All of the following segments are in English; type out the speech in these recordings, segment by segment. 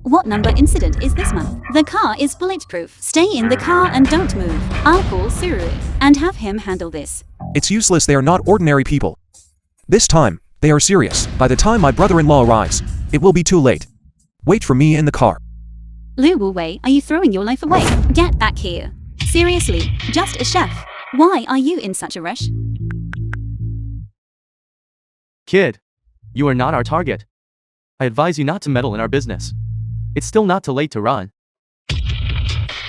What number incident is this month? The car is bulletproof. Stay in the car and don't move. I'll call Suru and have him handle this. It's useless, they are not ordinary people. This time, they are serious. By the time my brother-in-law arrives, it will be too late. Wait for me in the car. Lu Wei, are you throwing your life away? Get back here. Seriously, just a chef. Why are you in such a rush? Kid, you are not our target. I advise you not to meddle in our business. It's still not too late to run.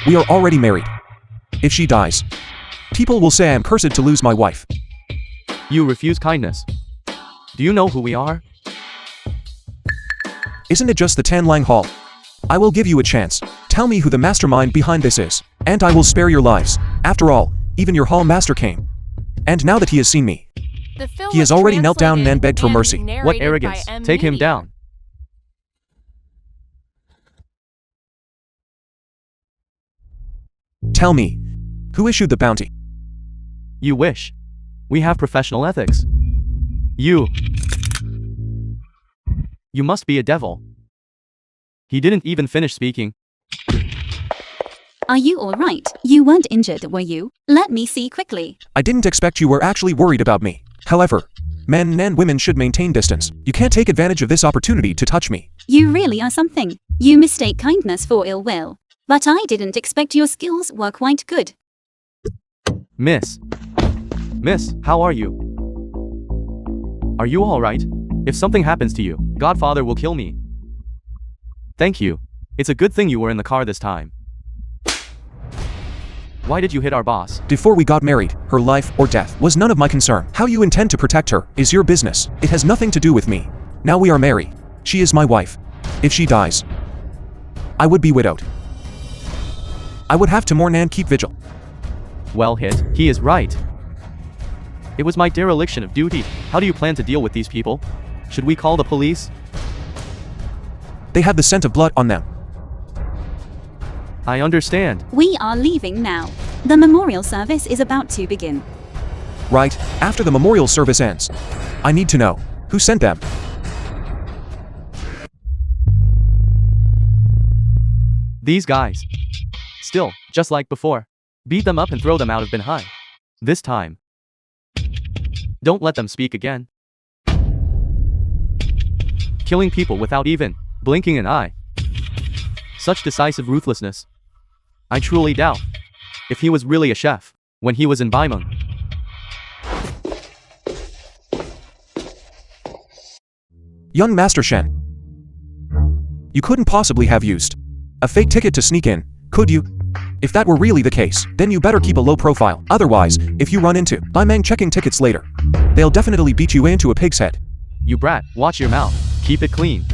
We are already married. If she dies, people will say I am cursed to lose my wife. You refuse kindness. Do you know who we are? Isn't it just the Tan Lang Hall? I will give you a chance. Tell me who the mastermind behind this is, and I will spare your lives. After all, even your hall master came. And now that he has seen me, he has already knelt down and begged for mercy. What arrogance. Take him down. Tell me, who issued the bounty? You wish. We have professional ethics. You must be a devil. He didn't even finish speaking. Are you alright? You weren't injured, were you? Let me see quickly. I didn't expect you were actually worried about me. However, men and women should maintain distance. You can't take advantage of this opportunity to touch me. You really are something. You mistake kindness for ill will. But I didn't expect your skills were quite good. Miss, how are you? Are you alright? If something happens to you, Godfather will kill me. Thank you. It's a good thing you were in the car this time. Why did you hit our boss? Before we got married, her life or death was none of my concern. How you intend to protect her is your business. It has nothing to do with me. Now we are married. She is my wife. If she dies, I would be widowed. I would have to mourn and keep vigil. Well hit. He is right. It was my dereliction of duty. How do you plan to deal with these people? Should we call the police? They have the scent of blood on them. I understand. We are leaving now. The memorial service is about to begin. Right, after the memorial service ends. I need to know, who sent them? These guys. Still, just like before. Beat them up and throw them out of Binhai. This time. Don't let them speak again. Killing people without even blinking an eye. Such decisive ruthlessness. I truly doubt if he was really a chef when he was in Baimeng. Young Master Shen, you couldn't possibly have used a fake ticket to sneak in, could you? If that were really the case, then you better keep a low profile. Otherwise, if you run into Baimeng checking tickets later, they'll definitely beat you into a pig's head. You brat, watch your mouth. Keep it clean.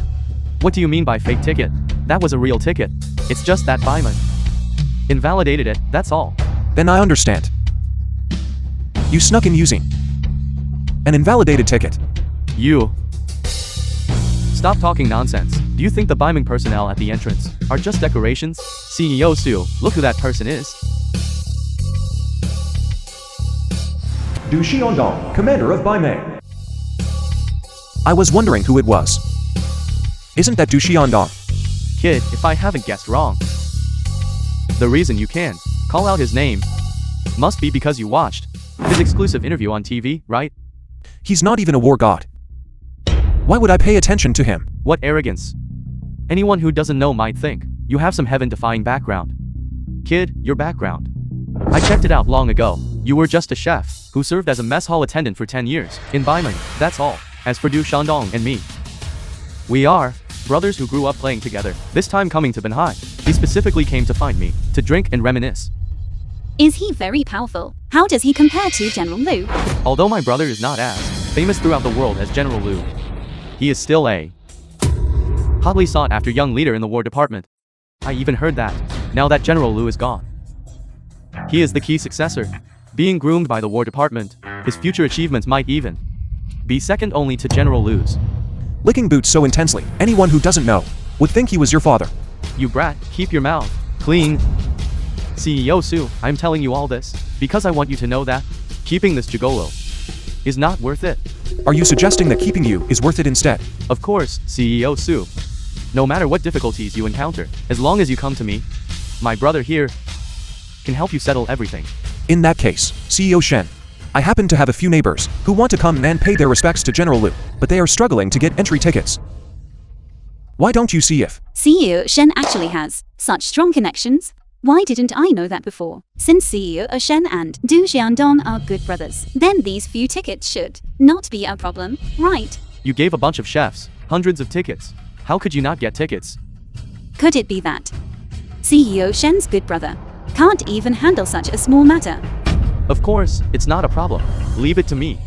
What do you mean by fake ticket? That was a real ticket. It's just that Baimeng invalidated it, that's all. Then I understand. You snuck in using an invalidated ticket. You. Stop talking nonsense. Do you think the Baimeng personnel at the entrance are just decorations? CEO Su, look who that person is. Du Xiandong, commander of Baimeng. I was wondering who it was. Isn't that Du Xiandong? Kid, if I haven't guessed wrong. The reason you can call out his name must be because you watched his exclusive interview on TV, right? He's not even a war god. Why would I pay attention to him? What arrogance. Anyone who doesn't know might think you have some heaven-defying background. Kid, your background. I checked it out long ago. You were just a chef who served as a mess hall attendant for 10 years in Baimeng, that's all. As for Du Xiandong and me, we are brothers who grew up playing together. This time coming to Binhai, he specifically came to find me, to drink and reminisce. Is he very powerful? How does he compare to General Lu? Although my brother is not as famous throughout the world as General Lu, he is still a hotly sought after young leader in the War Department. I even heard that, now that General Lu is gone, he is the key successor. Being groomed by the War Department, his future achievements might even be second only to General Lu's. Licking boots so intensely, anyone who doesn't know would think he was your father. You brat, keep your mouth clean. CEO Su, I'm telling you all this because I want you to know that keeping this gigolo is not worth it. Are you suggesting that keeping you is worth it instead? Of course, CEO Su. No matter what difficulties you encounter, as long as you come to me, my brother here can help you settle everything. In that case, CEO Shen, I happen to have a few neighbors who want to come and pay their respects to General Liu, but they are struggling to get entry tickets. Why don't you see if CEO Shen actually has such strong connections? Why didn't I know that before? Since CEO Shen and Du Xiandong are good brothers, then these few tickets should not be a problem, right? You gave a bunch of chefs hundreds of tickets. How could you not get tickets? Could it be that CEO Shen's good brother can't even handle such a small matter? Of course, it's not a problem. Leave it to me.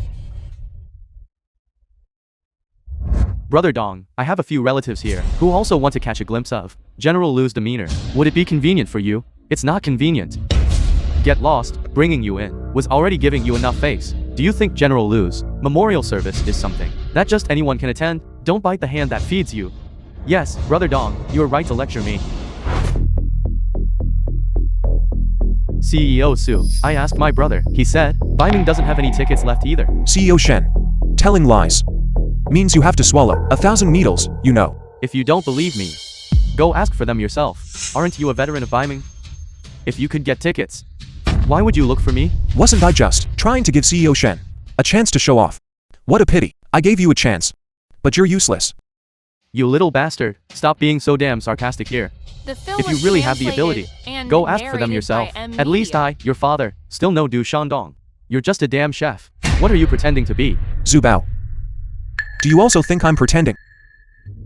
Brother Dong, I have a few relatives here who also want to catch a glimpse of General Liu's demeanor. Would it be convenient for you? It's not convenient. Get lost, bringing you in was already giving you enough face. Do you think General Liu's memorial service is something that just anyone can attend? Don't bite the hand that feeds you. Yes, Brother Dong, you are right to lecture me. CEO Su, I asked my brother. He said, Biming doesn't have any tickets left either. CEO Shen, telling lies means you have to swallow 1,000 needles, you know. If you don't believe me, go ask for them yourself. Aren't you a veteran of Biming? If you could get tickets, why would you look for me? Wasn't I just trying to give CEO Shen a chance to show off? What a pity. I gave you a chance, but you're useless. You little bastard, stop being so damn sarcastic here. If you really have the ability, go ask for them yourself. At least I, your father, still know Du Shandong. You're just a damn chef. What are you pretending to be? Zubao. Do you also think I'm pretending?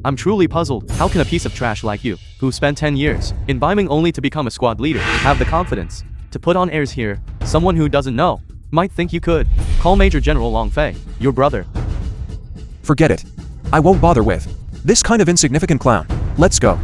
I'm truly puzzled. How can a piece of trash like you, who spent 10 years in Biming only to become a squad leader, have the confidence to put on airs here? Someone who doesn't know might think you could. Call Major General Long Fei, your brother. Forget it. I won't bother with this kind of insignificant clown. Let's go.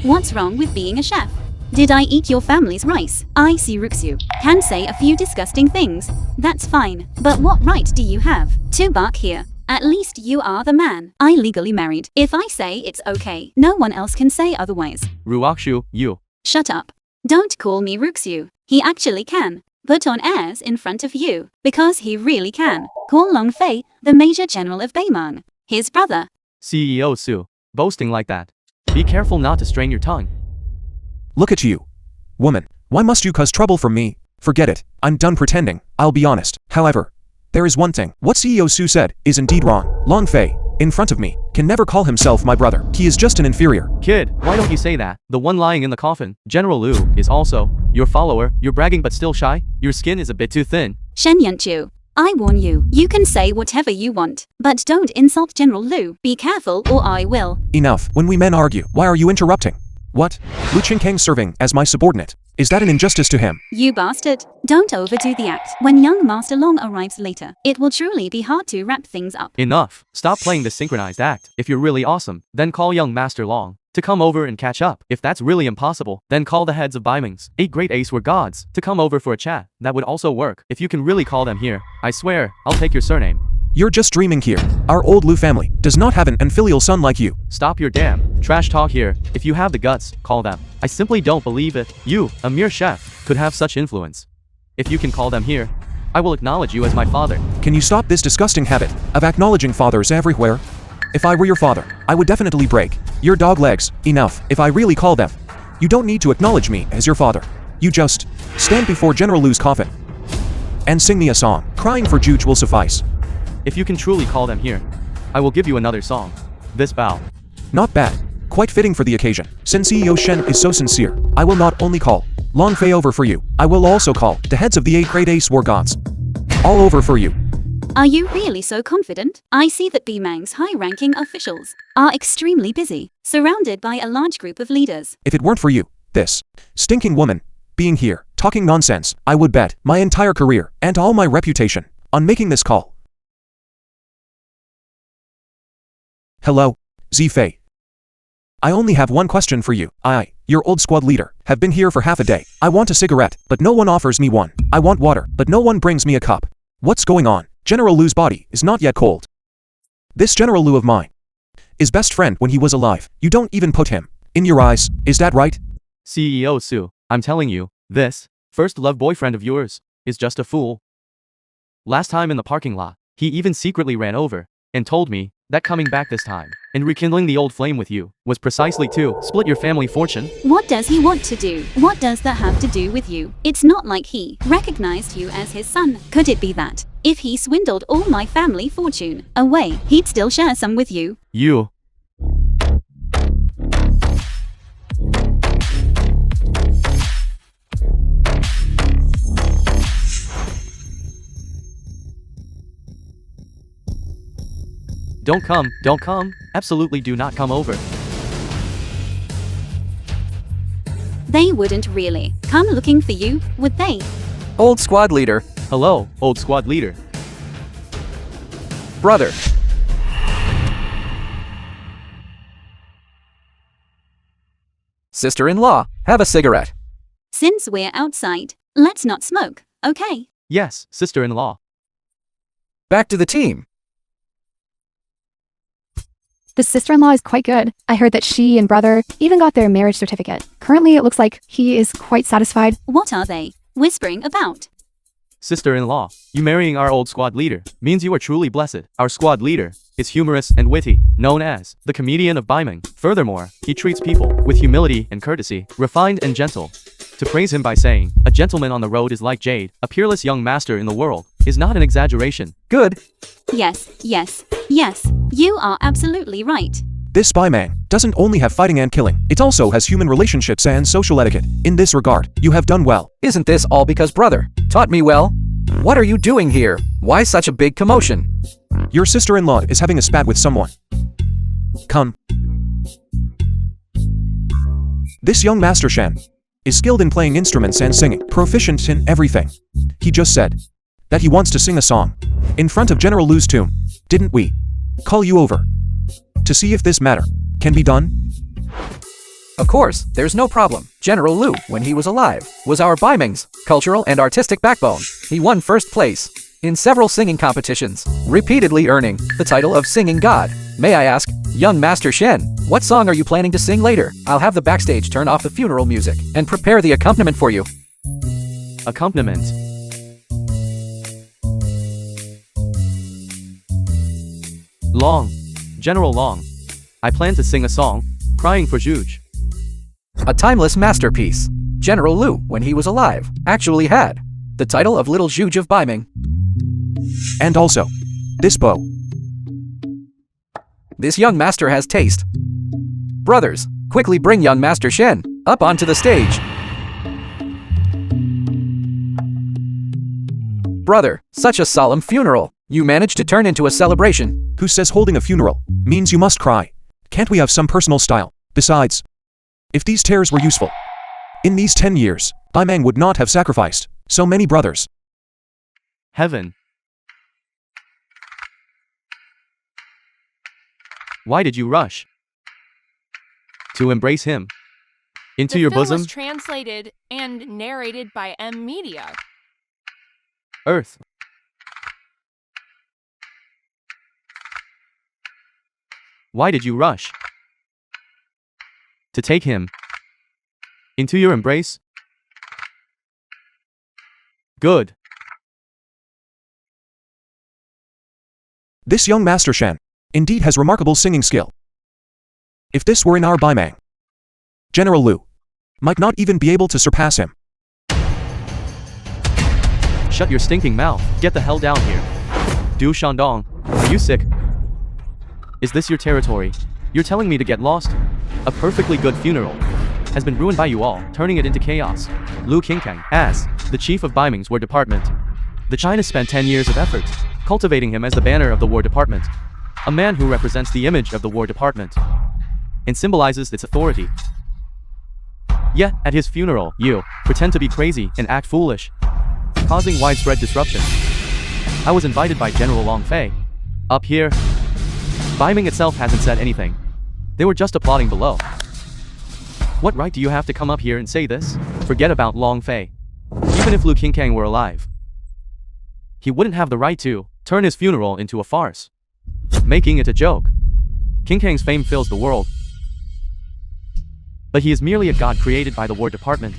What's wrong with being a chef? Did I eat your family's rice? I see Ruxu can say a few disgusting things. That's fine. But what right do you have to bark here? At least you are the man I legally married. If I say it's okay, no one else can say otherwise. Ruakshu, you. Shut up. Don't call me Ruxu. He actually can put on airs in front of you, because he really can. Call Long Fei, the Major General of Beimang, his brother. CEO Su, boasting like that. Be careful not to strain your tongue. Look at you. Woman, why must you cause trouble from me? Forget it. I'm done pretending. I'll be honest. However, there is one thing. What CEO Su said is indeed wrong. Long Fei, in front of me, can never call himself my brother. He is just an inferior. Kid, why don't you say that? The one lying in the coffin, General Liu, is also your follower. You're bragging but still shy. Your skin is a bit too thin. Shen Yanchu, I warn you, you can say whatever you want, but don't insult General Liu. Be careful or I will. Enough. When we men argue, why are you interrupting? What? Lu Qingkang serving as my subordinate. Is that an injustice to him? You bastard. Don't overdo the act. When young Master Long arrives later, it will truly be hard to wrap things up. Enough. Stop playing this synchronized act. If you're really awesome, then call young Master Long to come over and catch up. If that's really impossible, then call the heads of Biming's 8 great ace were gods to come over for a chat. That would also work. If you can really call them here, I swear, I'll take your surname. You're just dreaming here. Our old Lu family does not have an filial son like you. Stop your damn trash talk here. If you have the guts, call them. I simply don't believe it. You, a mere chef, could have such influence. If you can call them here, I will acknowledge you as my father. Can you stop this disgusting habit of acknowledging fathers everywhere? If I were your father, I would definitely break your dog legs. Enough. If I really call them, you don't need to acknowledge me as your father. You just stand before General Liu's coffin and sing me a song. Crying for Juge will suffice. If you can truly call them here, I will give you another song. This bow. Not bad. Quite fitting for the occasion. Since CEO Shen is so sincere, I will not only call Long Fei over for you, I will also call the heads of the 8 great ace war gods all over for you. Are you really so confident? I see that Bimang's high-ranking officials are extremely busy, surrounded by a large group of leaders. If it weren't for you, this stinking woman, being here, talking nonsense, I would bet my entire career and all my reputation on making this call. Hello, Zifei. I only have one question for you. I, your old squad leader, have been here for half a day. I want a cigarette, but no one offers me one. I want water, but no one brings me a cup. What's going on? General Liu's body is not yet cold. This General Liu of mine is best friend when he was alive. You don't even put him in your eyes, is that right? CEO Su, I'm telling you, this first love boyfriend of yours is just a fool. Last time in the parking lot, he even secretly ran over and told me that coming back this time and rekindling the old flame with you was precisely to split your family fortune. What does he want to do? What does that have to do with you? It's not like he recognized you as his son. Could it be that if he swindled all my family fortune away, he'd still share some with you? You. Don't come, absolutely do not come over. They wouldn't really come looking for you, would they? Old squad leader. Hello, old squad leader. Brother. Sister-in-law, have a cigarette. Since we're outside, let's not smoke, okay? Yes, sister-in-law. Back to the team. The sister-in-law is quite good. I heard that she and brother even got their marriage certificate. Currently, it looks like he is quite satisfied. What are they whispering about? Sister-in-law, you marrying our old squad leader means you are truly blessed. Our squad leader is humorous and witty, known as the comedian of Biming. Furthermore, he treats people with humility and courtesy, refined and gentle. To praise him by saying, a gentleman on the road is like jade, a peerless young master in the world, is not an exaggeration. Good. Yes, you are absolutely right. This spy man doesn't only have fighting and killing, it also has human relationships and social etiquette. In this regard, you have done well. Isn't this all because brother taught me well? What are you doing here? Why such a big commotion? Your sister-in-law is having a spat with someone. Come. This young Master Shen is skilled in playing instruments and singing, proficient in everything. He just said that he wants to sing a song in front of General Lu's tomb. Didn't we call you over to see if this matter can be done? Of course, there's no problem. General Lu, when he was alive, was our Biming's cultural and artistic backbone. He won first place in several singing competitions, repeatedly earning the title of Singing God. May I ask, young Master Shen, what song are you planning to sing later? I'll have the backstage turn off the funeral music and prepare the accompaniment for you. Accompaniment. Long. General Long. I plan to sing a song, Crying for Zhuge. A timeless masterpiece. General Lu, when he was alive, actually had the title of Little Zhuge of Biming. And also, this bow. This young master has taste. Brothers, quickly bring young Master Shen up onto the stage. Brother, such a solemn funeral. You managed to turn into a celebration. Who says holding a funeral means you must cry? Can't we have some personal style? Besides, if these tears were useful, in these 10 years, Bimang would not have sacrificed so many brothers. Heaven. Why did you rush to embrace him into your bosom? The film was translated and narrated by M Media. Earth. Why did you rush to take him into your embrace? Good. This young Master Shen indeed has remarkable singing skill. If this were in our Bimang, General Lu might not even be able to surpass him. Shut your stinking mouth. Get the hell down here. Du Shandong, are you sick? Is this your territory? You're telling me to get lost? A perfectly good funeral has been ruined by you all, turning it into chaos. Lu Qingkang, as the chief of Biming's War Department. The China spent 10 years of effort cultivating him as the banner of the War Department. A man who represents the image of the War Department and symbolizes its authority. Yet, at his funeral, you pretend to be crazy and act foolish, causing widespread disruption. I was invited by General Long Fei. Up here, Biming itself hasn't said anything. They were just applauding below. What right do you have to come up here and say this? Forget about Long Fei. Even if Lu Qingkang were alive, he wouldn't have the right to turn his funeral into a farce, making it a joke. Qingkang's fame fills the world, but he is merely a god created by the War Department.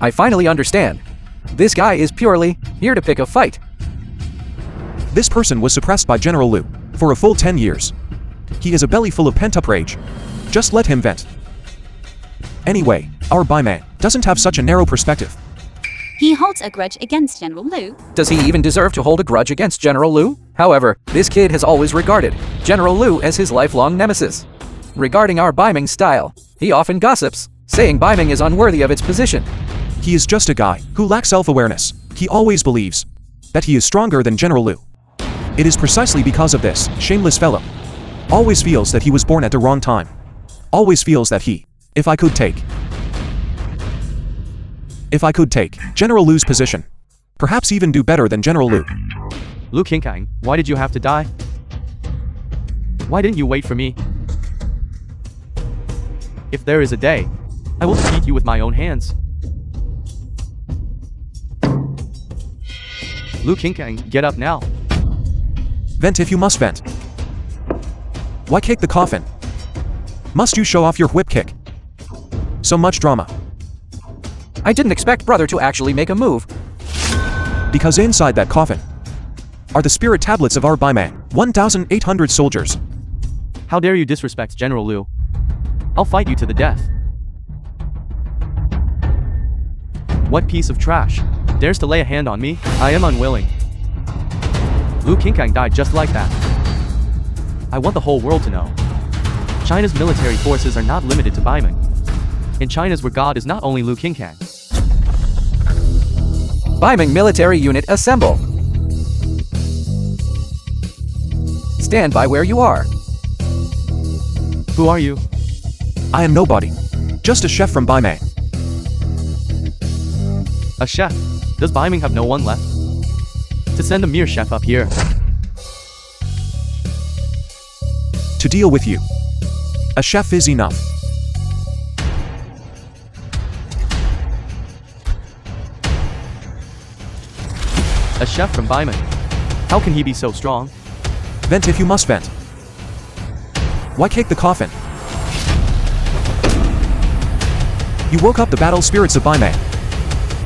I finally understand. This guy is purely here to pick a fight. This person was suppressed by General Lu For a full 10 years. He is a belly full of pent-up rage. Just let him vent. Anyway, our byman doesn't have such a narrow perspective. He holds a grudge against General Lu. Does he even deserve to hold a grudge against General Lu? However, this kid has always regarded General Lu as his lifelong nemesis. Regarding our Biming style, he often gossips, saying Biming is unworthy of its position. He is just a guy who lacks self-awareness. He always believes that he is stronger than General Lu. It is precisely because of this shameless fellow always feels that he was born at the wrong time. Always feels that if I could take General Lu's position, perhaps even do better than General Lu. Lu Qinkang, why did you have to die? Why didn't you wait for me? If there is a day, I will defeat you with my own hands. Lu Qinkang, get up now. Vent if you must vent. Why kick the coffin? Must you show off your whip kick? So much drama. I didn't expect brother to actually make a move. Because inside that coffin are the spirit tablets of our byman, 1,800 soldiers. How dare you disrespect General Lu? I'll fight you to the death. What piece of trash dares to lay a hand on me? I am unwilling. Lu Qinkang died just like that. I want the whole world to know. China's military forces are not limited to Biming. In China's where God is not only Lu Qinkang. Biming military unit assemble. Stand by where you are. Who are you? I am nobody. Just a chef from Biming. A chef? Does Biming have no one left? To send a mere chef up here. To deal with you. A chef is enough. A chef from Biming. How can he be so strong? Vent if you must vent. Why kick the coffin? You woke up the battle spirits of Biming.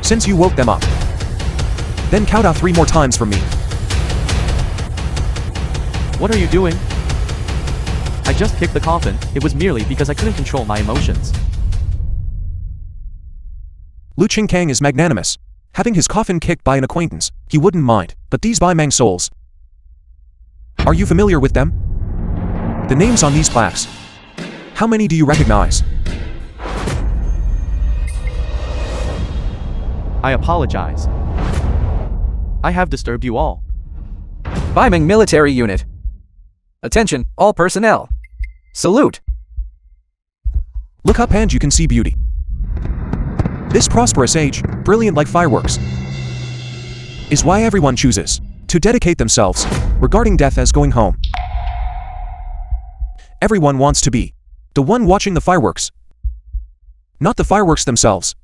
Since you woke them up, then count out 3 more times from me. What are you doing? I just kicked the coffin. It was merely because I couldn't control my emotions. Lu Qinkang is magnanimous. Having his coffin kicked by an acquaintance, he wouldn't mind. But these Biming souls, are you familiar with them? The names on these plaques. How many do you recognize? I apologize. I have disturbed you all. Biming military unit. Attention, all personnel. Salute. Look up and you can see beauty. This prosperous age, brilliant like fireworks, is why everyone chooses to dedicate themselves, regarding death as going home. Everyone wants to be the one watching the fireworks, not the fireworks themselves.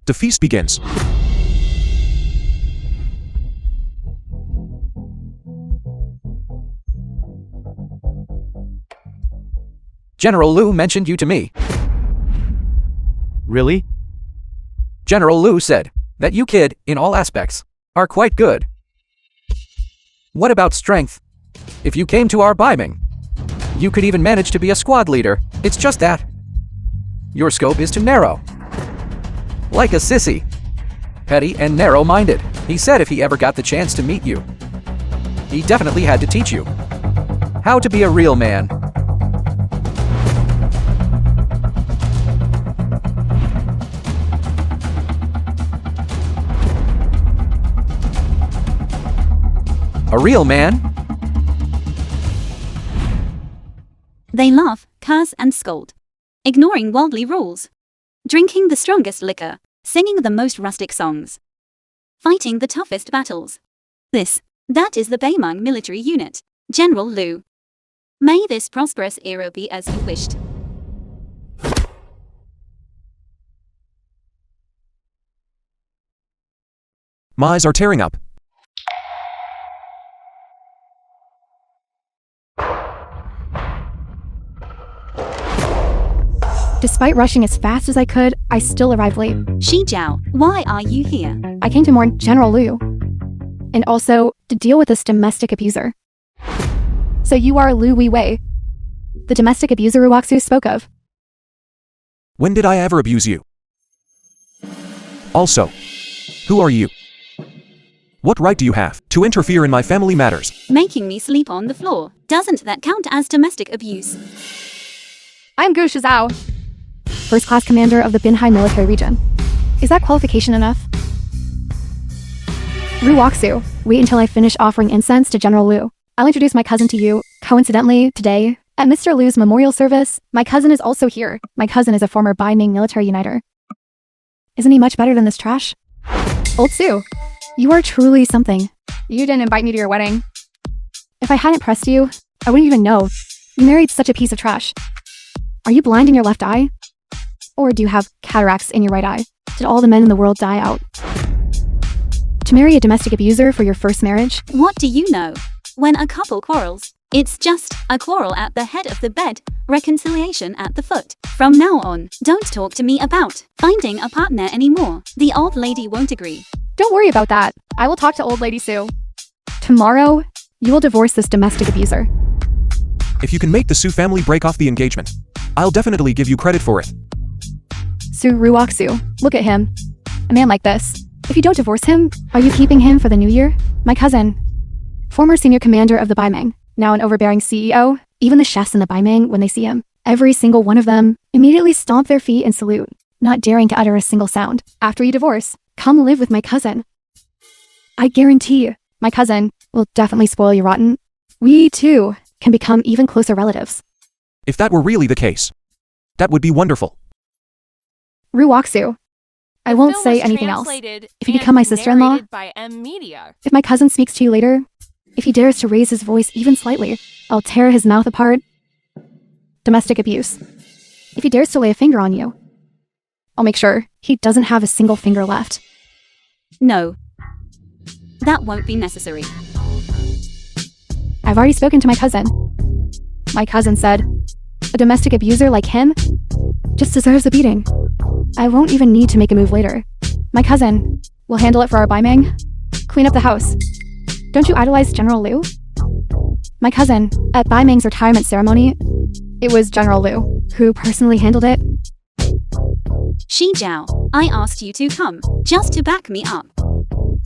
The feast begins. General Lu mentioned you to me. Really? General Lu said that you kid, in all aspects, are quite good. What about strength? If you came to our Biming, you could even manage to be a squad leader. It's just that your scope is too narrow. Like a sissy. Petty and narrow-minded. He said if he ever got the chance to meet you, he definitely had to teach you how to be a real man. A real man? They laugh, curse, and scold, ignoring worldly rules, drinking the strongest liquor, singing the most rustic songs, fighting the toughest battles. That is the Biming military unit, General Lu. May this prosperous era be as you wished. My eyes are tearing up. Despite rushing as fast as I could, I still arrived late. Shi Jiao, why are you here? I came to mourn General Lu. and also to deal with this domestic abuser. So you are Lu Weiwei, the domestic abuser Ruoxu spoke of. When did I ever abuse you? Also, who are you? What right do you have to interfere in my family matters? Making me sleep on the floor. Doesn't that count as domestic abuse? I'm Gu Shizhao, first-class commander of the Binhai military region. Is that qualification enough? Ruoxu, wait until I finish offering incense to General Lu. I'll introduce my cousin to you. Coincidentally, today, at Mr. Lu's memorial service, my cousin is also here. My cousin is a former Bai-Ming military uniter. Isn't he much better than this trash? Old Su, you are truly something. You didn't invite me to your wedding. If I hadn't pressed you, I wouldn't even know. You married such a piece of trash. Are you blind in your left eye? Or do you have cataracts in your right eye? Did all the men in the world die out? To marry a domestic abuser for your first marriage? What do you know? When a couple quarrels, it's just a quarrel at the head of the bed, reconciliation at the foot. From now on, don't talk to me about finding a partner anymore. The old lady won't agree. Don't worry about that. I will talk to old lady Sue. Tomorrow, you will divorce this domestic abuser. If you can make the Su family break off the engagement, I'll definitely give you credit for it. Su Ruoxu, look at him. A man like this. If you don't divorce him, are you keeping him for the new year? My cousin, former senior commander of the Bai-Ming, now an overbearing CEO, even the chefs in the Bai-Ming, when they see him, every single one of them immediately stomp their feet and salute, not daring to utter a single sound. After you divorce, come live with my cousin. I guarantee my cousin will definitely spoil you rotten. We, too, can become even closer relatives. If that were really the case, that would be wonderful. Ruoxu, I won't Film say was anything else. translated If you and become my sister-in-law, narrated by M Media. if my cousin speaks to you later, if he dares to raise his voice even slightly, I'll tear his mouth apart. Domestic abuse. If he dares to lay a finger on you, I'll make sure he doesn't have a single finger left. No. That won't be necessary. I've already spoken to my cousin. My cousin said, a domestic abuser like him just deserves a beating. I won't even need to make a move later. My cousin will handle it for our Bai-Ming. Clean up the house. Don't you idolize General Lu? My cousin, at Bai-Ming's retirement ceremony, it was General Lu who personally handled it. Shi Jiao, I asked you to come, just to back me up.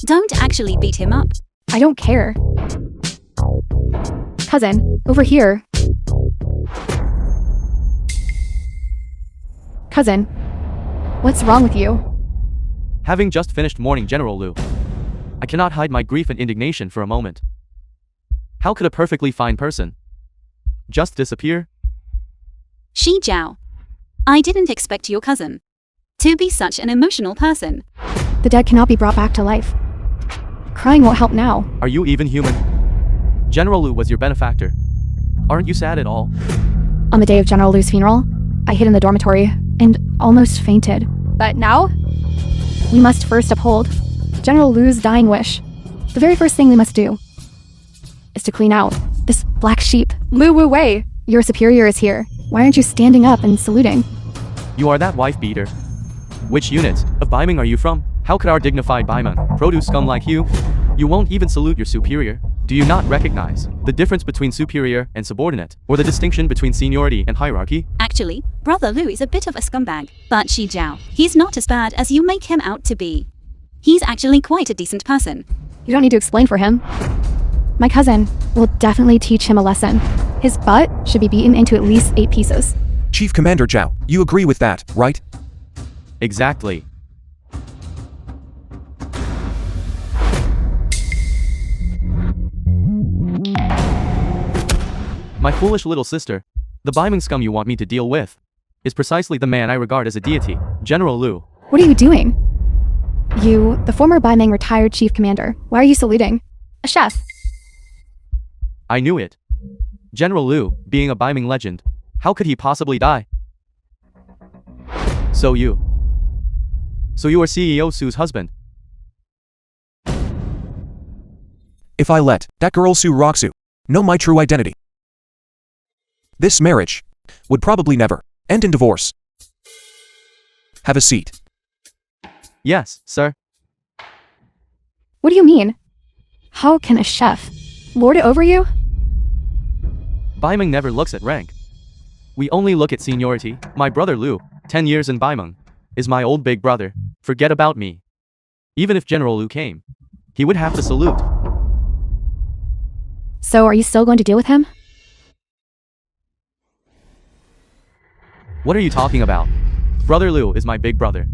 Don't actually beat him up. I don't care. Cousin, over here. Cousin, what's wrong with you? Having just finished mourning General Lu, I cannot hide my grief and indignation for a moment. How could a perfectly fine person just disappear? Shi Jiao, I didn't expect your cousin to be such an emotional person. The dead cannot be brought back to life. Crying won't help now. Are you even human? General Lu was your benefactor. Aren't you sad at all? On the day of General Lu's funeral, I hid in the dormitory and almost fainted. But now, we must first uphold General Lu's dying wish. The very first thing we must do is to clean out this black sheep. Lu Weiwei, your superior is here. Why aren't you standing up and saluting? You are that wife beater. Which unit of Bai-Ming are you from? How could our dignified Bai-Ming produce scum like you? You won't even salute your superior. Do you not recognize the difference between superior and subordinate, or the distinction between seniority and hierarchy? Actually, Brother Lu is a bit of a scumbag, but Shi Jiao, he's not as bad as you make him out to be. He's actually quite a decent person. You don't need to explain for him. My cousin will definitely teach him a lesson. His butt should be beaten into at least 8 pieces. Chief Commander Zhao, you agree with that, right? Exactly. My foolish little sister, the Bai-Ming scum you want me to deal with, is precisely the man I regard as a deity, General Lu. What are you doing? You, the former Bai-Ming retired chief commander. Why are you saluting? A chef. I knew it. General Lu, being a Bai-Ming legend, how could he possibly die? So you are CEO Su's husband. If I let that girl Su Roxu know my true identity, this marriage would probably never end in divorce. Have a seat. Yes, sir. What do you mean? How can a chef lord it over you? Baimeng never looks at rank. We only look at seniority. My brother Lu, 10 years in Baimeng, is my old big brother. Forget about me. Even if General Lu came, he would have to salute. So are you still going to deal with him? What are you talking about? Brother Lu is my big brother.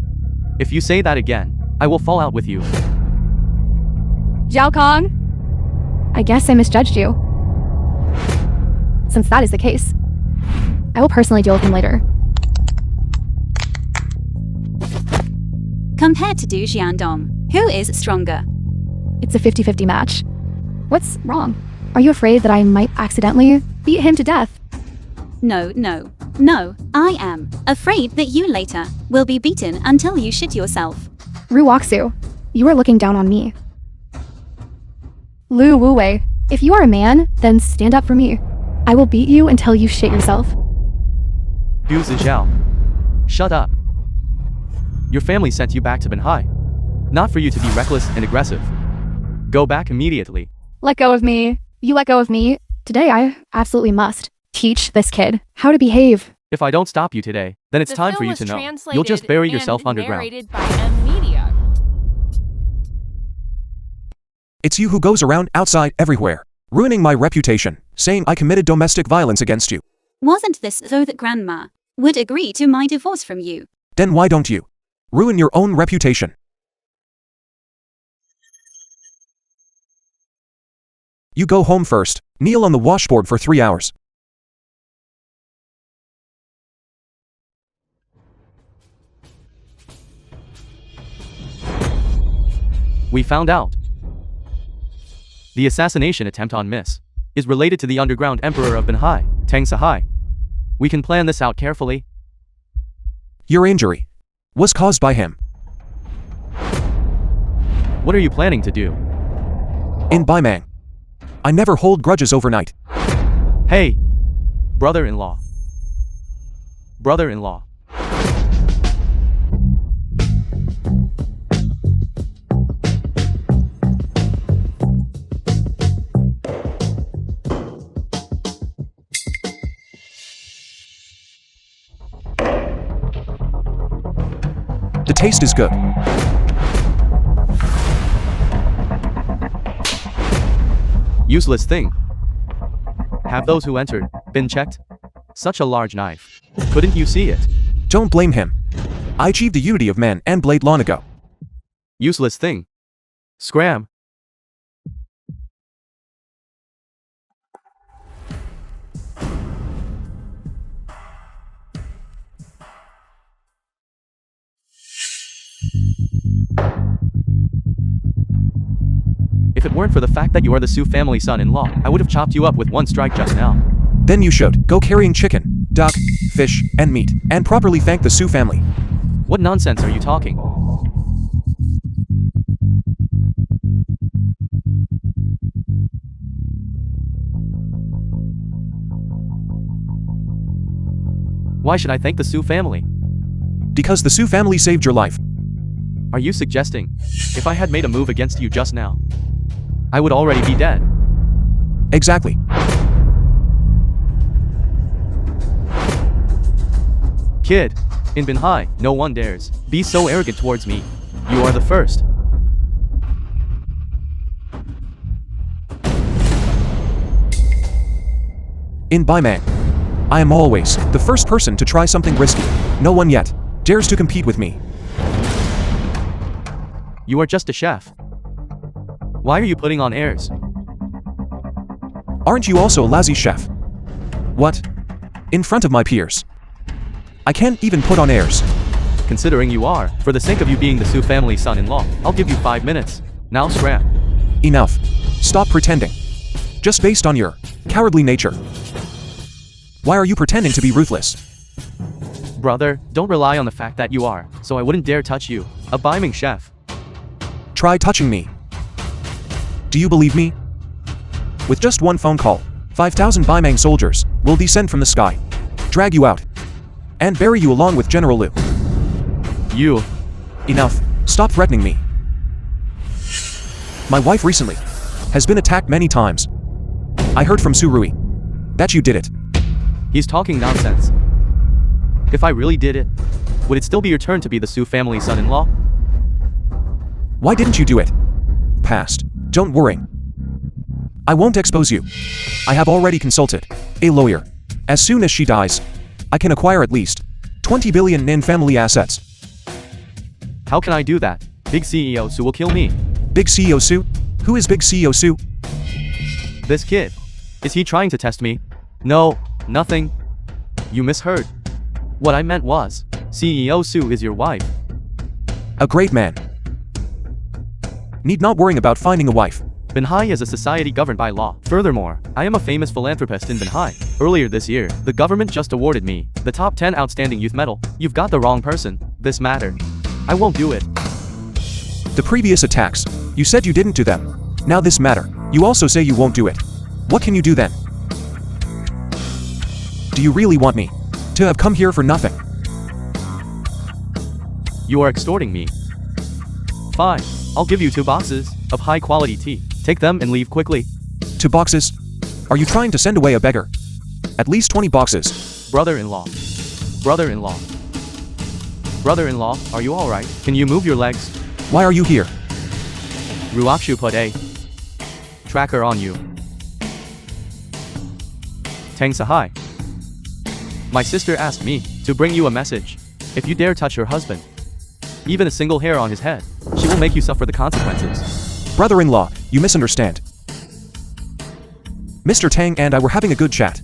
If you say that again, I will fall out with you. Zhao Kong? I guess I misjudged you. Since that is the case, I will personally deal with him later. Compared to Du Xiandong, who is stronger? It's a 50-50 match. What's wrong? Are you afraid that I might accidentally beat him to death? No, no, no, I am afraid that you later will be beaten until you shit yourself. Ru Waxu, you are looking down on me. Lu Wuwei, if you are a man, then stand up for me. I will beat you until you shit yourself. Du Zijiao. Shut up. Your family sent you back to Benhai. Not for you to be reckless and aggressive. Go back immediately. Let go of me. You let go of me. Today I absolutely must teach this kid how to behave. If I don't stop you today, then it's The time film for you was to know. translated You'll just bury and yourself underground. narrated by M Media. It's you who goes around outside everywhere, ruining my reputation, saying I committed domestic violence against you. Wasn't this so that Grandma would agree to my divorce from you? Then why don't you ruin your own reputation? You go home first, kneel on the washboard for 3 hours. We found out. The assassination attempt on Miss is related to the underground emperor of Benhai, Tang Sahai. We can plan this out carefully. Your injury was caused by him. What are you planning to do? In Baimeng, I never hold grudges overnight. Hey! Brother-in-law. Brother-in-law. The taste is good. Useless thing. Have those who entered been checked? Such a large knife. Couldn't you see it? Don't blame him. I achieved the unity of man and blade long ago. Useless thing. Scram. If it weren't for the fact that you are the Su family son-in-law, I would have chopped you up with one strike just now. Then you should go carrying chicken, duck, fish, and meat, and properly thank the Su family. What nonsense are you talking? Why should I thank the Su family? Because the Su family saved your life. Are you suggesting, if I had made a move against you just now, I would already be dead? Exactly. Kid, in Benhai, no one dares be so arrogant towards me. You are the first. In Baimeng, I am always the first person to try something risky. No one yet dares to compete with me. You are just a chef. Why are you putting on airs? Aren't you also a lousy chef? What? In front of my peers. I can't even put on airs. Considering you are, for the sake of you being the Su family son-in-law, I'll give you 5 minutes. Now scram. Enough. Stop pretending. Just based on your cowardly nature. Why are you pretending to be ruthless? Brother, don't rely on the fact that you are, so I wouldn't dare touch you, a Baimeng chef. Try touching me. Do you believe me? With just one phone call, 5,000 Baimeng soldiers will descend from the sky, drag you out, and bury you along with General Lu. You. Enough. Stop threatening me. My wife recently has been attacked many times. I heard from Surui that you did it. He's talking nonsense. If I really did it, would it still be your turn to be the Su family son-in-law? Why didn't you do it? Past. Don't worry. I won't expose you. I have already consulted a lawyer. As soon as she dies, I can acquire at least 20 billion in family assets. How can I do that? Big CEO Su will kill me. Big CEO Su? Who is Big CEO Su? This kid. Is he trying to test me? No, nothing. You misheard. What I meant was, CEO Su is your wife. A great man. Need not worrying about finding a wife. Binhai is a society governed by law. Furthermore, I am a famous philanthropist in Binhai. Earlier this year, the government just awarded me the top 10 outstanding youth medal. You've got the wrong person. This matter. I won't do it. The previous attacks, you said you didn't do them. Now this matter, you also say you won't do it. What can you do then? Do you really want me to have come here for nothing? You are extorting me. Fine, I'll give you 2 boxes of high quality tea. Take them and leave quickly. 2 boxes? Are you trying to send away a beggar? At least 20 boxes. Brother-in-law. Brother-in-law. Brother-in-law, are you alright? Can you move your legs? Why are you here? Ruakshu put a tracker on you. Tang Sahai. My sister asked me to bring you a message. If you dare touch her husband, even a single hair on his head, she will make you suffer the consequences. Brother-in-law, you misunderstand. Mr. Tang and I were having a good chat.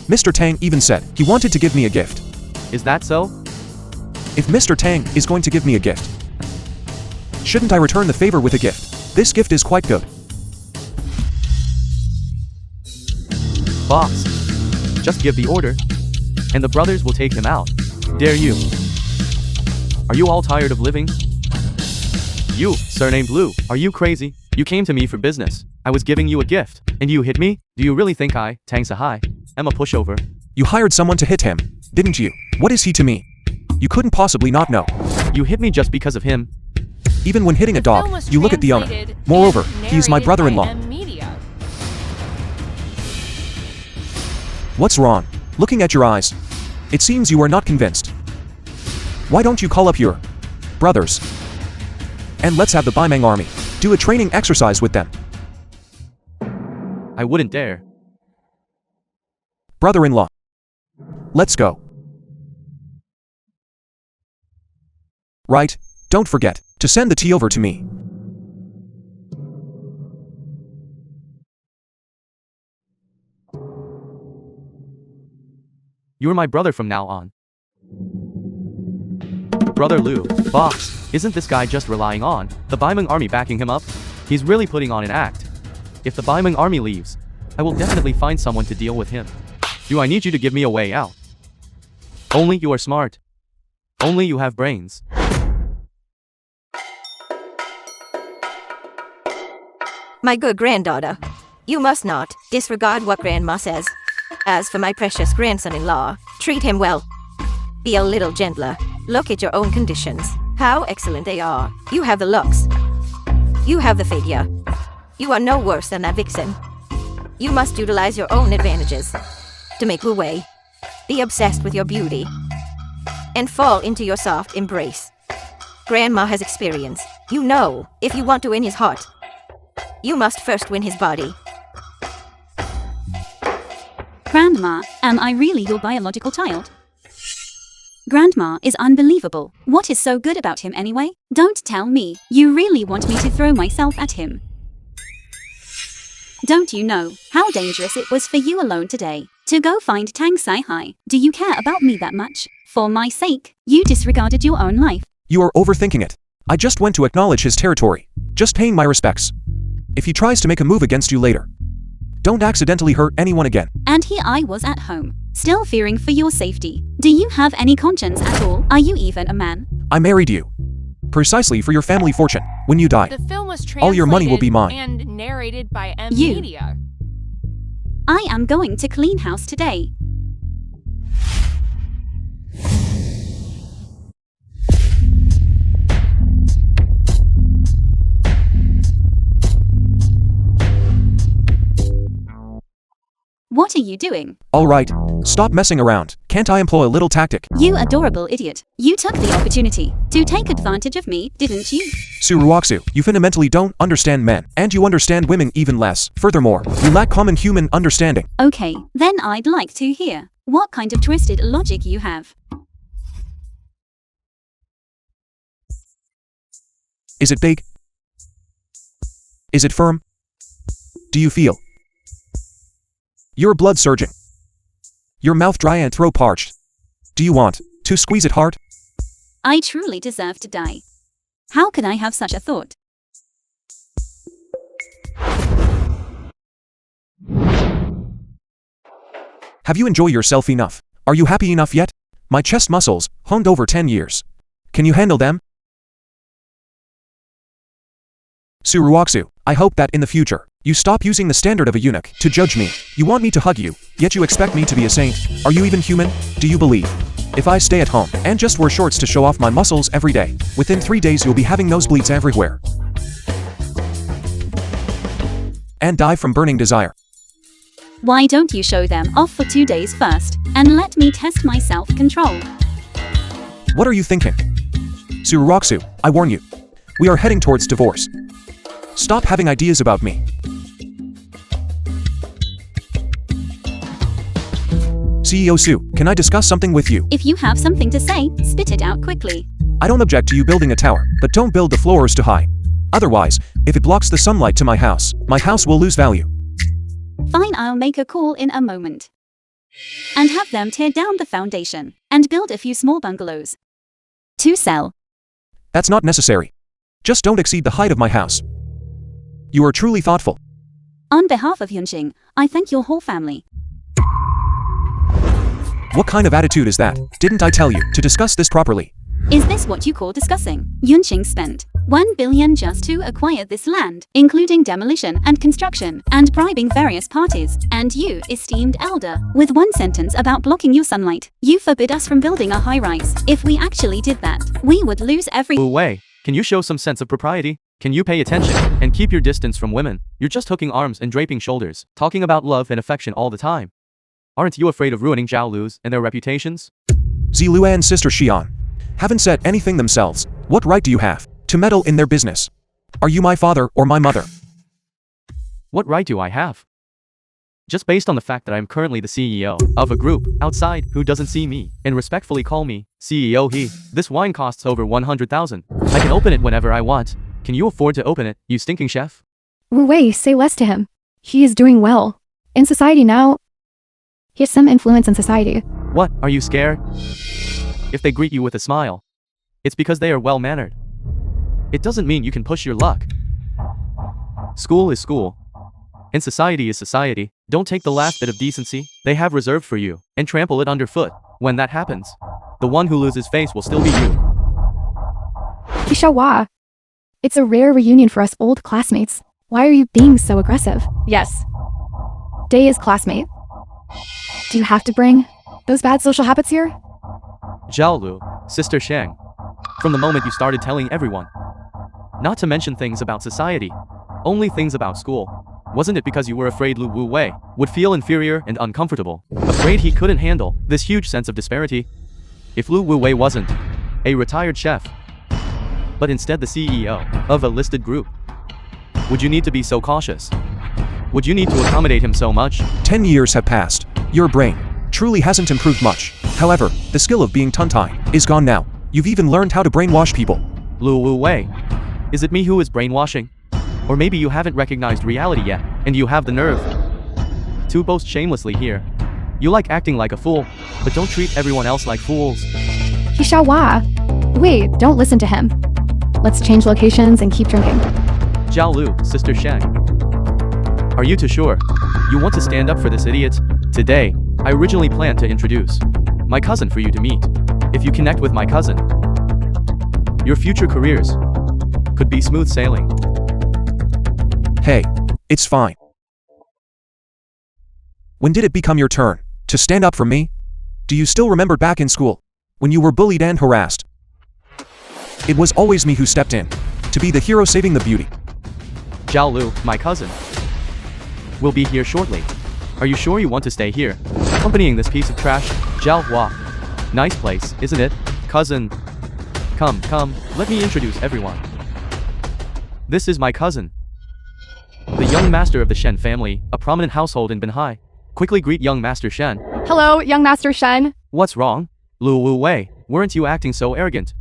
Mr. Tang even said he wanted to give me a gift. Is that so? If Mr. Tang is going to give me a gift, shouldn't I return the favor with a gift? This gift is quite good. Boss, just give the order, and the brothers will take him out. Dare you? Are you all tired of living? You, surnamed Lu, are you crazy? You came to me for business. I was giving you a gift, and you hit me? Do you really think I, Tang Sahai, am a pushover? You hired someone to hit him, didn't you? What is he to me? You couldn't possibly not know. You hit me just because of him. Even when hitting a dog, you look at the owner. Moreover, he's my brother-in-law. What's wrong? Looking at your eyes, it seems you are not convinced. Why don't you call up your brothers? And let's have the Baimeng army do a training exercise with them. I wouldn't dare. Brother-in-law. Let's go. Right, don't forget to send the tea over to me. You're my brother from now on. Brother Lu, boss, isn't this guy just relying on the Baimeng army backing him up? He's really putting on an act. If the Baimeng army leaves, I will definitely find someone to deal with him. Do I need you to give me a way out? Only you are smart. Only you have brains. My good granddaughter, you must not disregard what Grandma says. As for my precious grandson-in-law, treat him well. Be a little gentler. Look at your own conditions. How excellent they are. You have the looks. You have the figure. You are no worse than that vixen. You must utilize your own advantages to make your way. Be obsessed with your beauty and fall into your soft embrace. Grandma has experience. You know, if you want to win his heart, you must first win his body. Grandma, am I really your biological child? Grandma is unbelievable. What is so good about him anyway? Don't tell me you really want me to throw myself at him. Don't you know how dangerous it was for you alone today to go find Tang Sai-hai? Do you care about me that much? For my sake, you disregarded your own life. You are overthinking it. I just went to acknowledge his territory. Just paying my respects. If he tries to make a move against you later, don't accidentally hurt anyone again. And here I was at home, still fearing for your safety. Do you have any conscience at all? Are you even a man? I married you precisely for your family fortune. When you die, The film was translated all your money will be mine. and narrated by M You. Media. I am going to clean house today. What are you doing? Alright, stop messing around. Can't I employ a little tactic? You adorable idiot. You took the opportunity to take advantage of me, didn't you? Suruaksu, you fundamentally don't understand men, and you understand women even less. Furthermore, you lack common human understanding. Okay, then I'd like to hear what kind of twisted logic you have. Is it big? Is it firm? Do you feel your blood surging? Your mouth dry and throat parched? Do you want to squeeze it hard? I truly deserve to die. How could I have such a thought? Have you enjoyed yourself enough? Are you happy enough yet? My chest muscles, honed over 10 years. Can you handle them? Suruaksu, I hope that in the future, you stop using the standard of a eunuch to judge me. You want me to hug you, yet you expect me to be a saint. Are you even human? Do you believe if I stay at home and just wear shorts to show off my muscles every day, within 3 days you'll be having nosebleeds everywhere and die from burning desire? Why don't you show them off for 2 days first, and let me test my self-control? What are you thinking? Suruaksu, I warn you. We are heading towards divorce. Stop having ideas about me. CEO Su, can I discuss something with you? If you have something to say, spit it out quickly. I don't object to you building a tower, but don't build the floors too high. Otherwise, if it blocks the sunlight to my house will lose value. Fine, I'll make a call in a moment. And have them tear down the foundation, and build a few small bungalows to sell. That's not necessary. Just don't exceed the height of my house. You are truly thoughtful. On behalf of Yunqing, I thank your whole family. What kind of attitude is that? Didn't I tell you to discuss this properly? Is this what you call discussing? Yunqing spent 1 billion just to acquire this land, including demolition and construction, and bribing various parties. And you, esteemed elder, with one sentence about blocking your sunlight, you forbid us from building a high-rise. If we actually did that, we would lose every— Wei, can you show some sense of propriety? Can you pay attention and keep your distance from women? You're just hooking arms and draping shoulders, talking about love and affection all the time. Aren't you afraid of ruining Zhao Lu's and their reputations? Zilua and Sister Xian haven't said anything themselves. What right do you have to meddle in their business? Are you my father or my mother? What right do I have? Just based on the fact that I'm currently the CEO of a group outside who doesn't see me and respectfully call me CEO he. This wine costs over 100,000. I can open it whenever I want. Can you afford to open it, you stinking chef? Wu Wei, say less to him. He is doing well. In society now, he has some influence in society. What, are you scared? If they greet you with a smile, it's because they are well-mannered. It doesn't mean you can push your luck. School is school, and society is society. Don't take the last bit of decency they have reserved for you and trample it underfoot. When that happens, the one who loses face will still be you. Ishawa. It's a rare reunion for us old classmates. Why are you being so aggressive? Yes. Day is classmate. Do you have to bring those bad social habits here? Zhao Lu, Sister Sheng. From the moment you started telling everyone, not to mention things about society, only things about school, wasn't it because you were afraid Lu Wu Wei would feel inferior and uncomfortable, afraid he couldn't handle this huge sense of disparity? If Lu Wu Wei wasn't a retired chef, but instead the CEO of a listed group, would you need to be so cautious? Would you need to accommodate him so much? 10 years have passed. Your brain truly hasn't improved much. However, the skill of being tontai is gone now. You've even learned how to brainwash people. Lu Wu Wei, is it me who is brainwashing? Or maybe you haven't recognized reality yet, and you have the nerve to boast shamelessly here. You like acting like a fool, but don't treat everyone else like fools. Hishawa. Wait, don't listen to him. Let's change locations and keep drinking. Zhao Lu, Sister Sheng. Are you too sure you want to stand up for this idiot? Today, I originally planned to introduce my cousin for you to meet. If you connect with my cousin, your future careers could be smooth sailing. Hey, it's fine. When did it become your turn to stand up for me? Do you still remember back in school, when you were bullied and harassed? It was always me who stepped in to be the hero saving the beauty. Zhao Lu, my cousin, will be here shortly. Are you sure you want to stay here, accompanying this piece of trash? Zhao Hua. Nice place, isn't it? Cousin. Come, let me introduce everyone. This is my cousin. The young master of the Shen family, a prominent household in Binhai. Quickly greet young Master Shen. Hello, young Master Shen. What's wrong? Lu Wu Wei, weren't you acting so arrogant?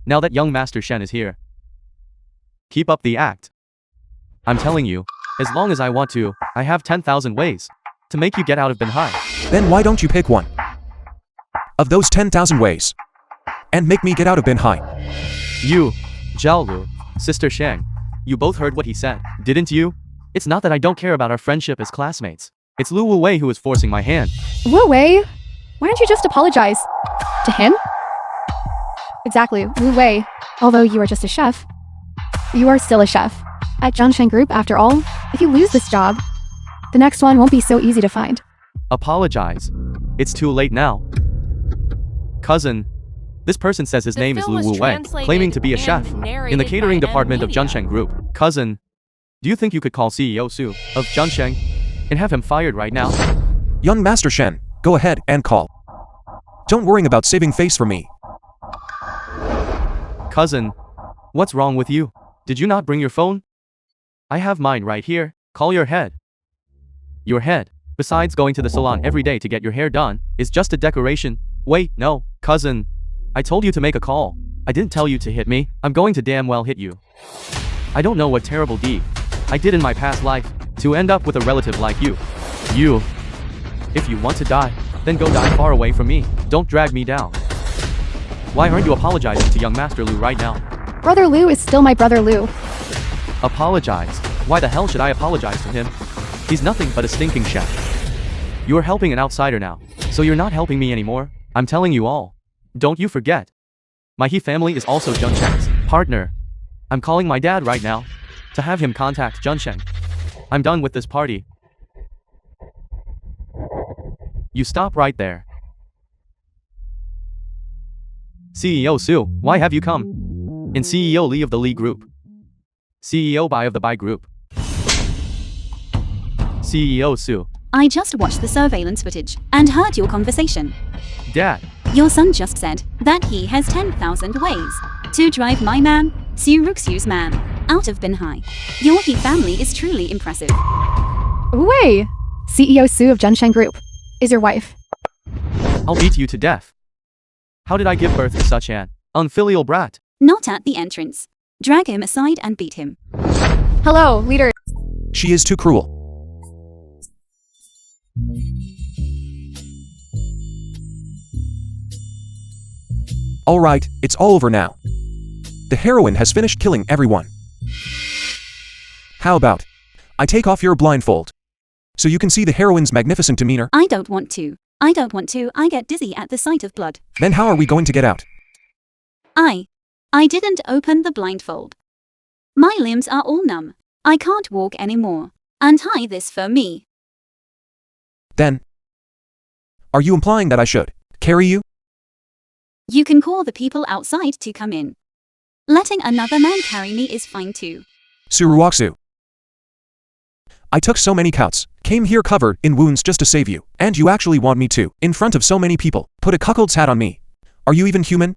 Now that young Master Shen is here, keep up the act. I'm telling you, as long as I want to, I have 10,000 ways to make you get out of Binhai. Then why don't you pick one of those 10,000 ways and make me get out of Binhai? You, Zhao Lu, Sister Shang, you both heard what he said, didn't you? It's not that I don't care about our friendship as classmates. It's Lu Wu Wei who is forcing my hand. Wu Wei? Why don't you just apologize? To him? Exactly, Wu Wei. Although you are just a chef, you are still a chef. At Zhongshan Group, after all, if you lose this job, the next one won't be so easy to find. Apologize. It's too late now. Cousin, this person says his name is Lu Wu Wei, claiming to be a chef in the catering department of Zhongshan Group. Cousin, do you think you could call CEO Su of Zhongshan and have him fired right now? Young Master Shen, go ahead and call. Don't worry about saving face for me. Cousin, what's wrong with you? Did you not bring your phone? I have mine right here. Call your head. Your head, besides going to the salon every day to get your hair done, is just a decoration. Wait, no, cousin. I told you to make a call. I didn't tell you to hit me. I'm going to damn well hit you. I don't know what terrible deed I did in my past life to end up with a relative like you. You. If you want to die, then go die far away from me. Don't drag me down. Why aren't you apologizing to young Master Lu right now? Brother Lu is still my brother Lu. Apologize? Why the hell should I apologize to him? He's nothing but a stinking chef. You're helping an outsider now, so you're not helping me anymore. I'm telling you all. Don't you forget. My He family is also Zhongshan's partner. I'm calling my dad right now to have him contact Zhongshan. I'm done with this party. You stop right there. CEO Su, why have you come? And CEO Li of the Li Group. CEO Bai of the Bai Group. CEO Su. I just watched the surveillance footage and heard your conversation. Dad. Your son just said that he has 10,000 ways to drive my man, Su Ruxu's man, out of Binhai. Your He family is truly impressive. Wu Wei, CEO Su of Zhongshan Group, is your wife. I'll beat you to death. How did I give birth to such an unfilial brat? Not at the entrance. Drag him aside and beat him. Hello, leader. She is too cruel. Alright, it's all over now. The heroine has finished killing everyone. How about I take off your blindfold so you can see the heroine's magnificent demeanor? I don't want to. I get dizzy at the sight of blood. Then how are we going to get out? I didn't open the blindfold. My limbs are all numb. I can't walk anymore. Untie this for me. Then, are you implying that I should carry you? You can call the people outside to come in. Letting another man carry me is fine too. Suruaksu. I took so many cuts, came here covered in wounds just to save you, and you actually want me to, in front of so many people, put a cuckold's hat on me. Are you even human?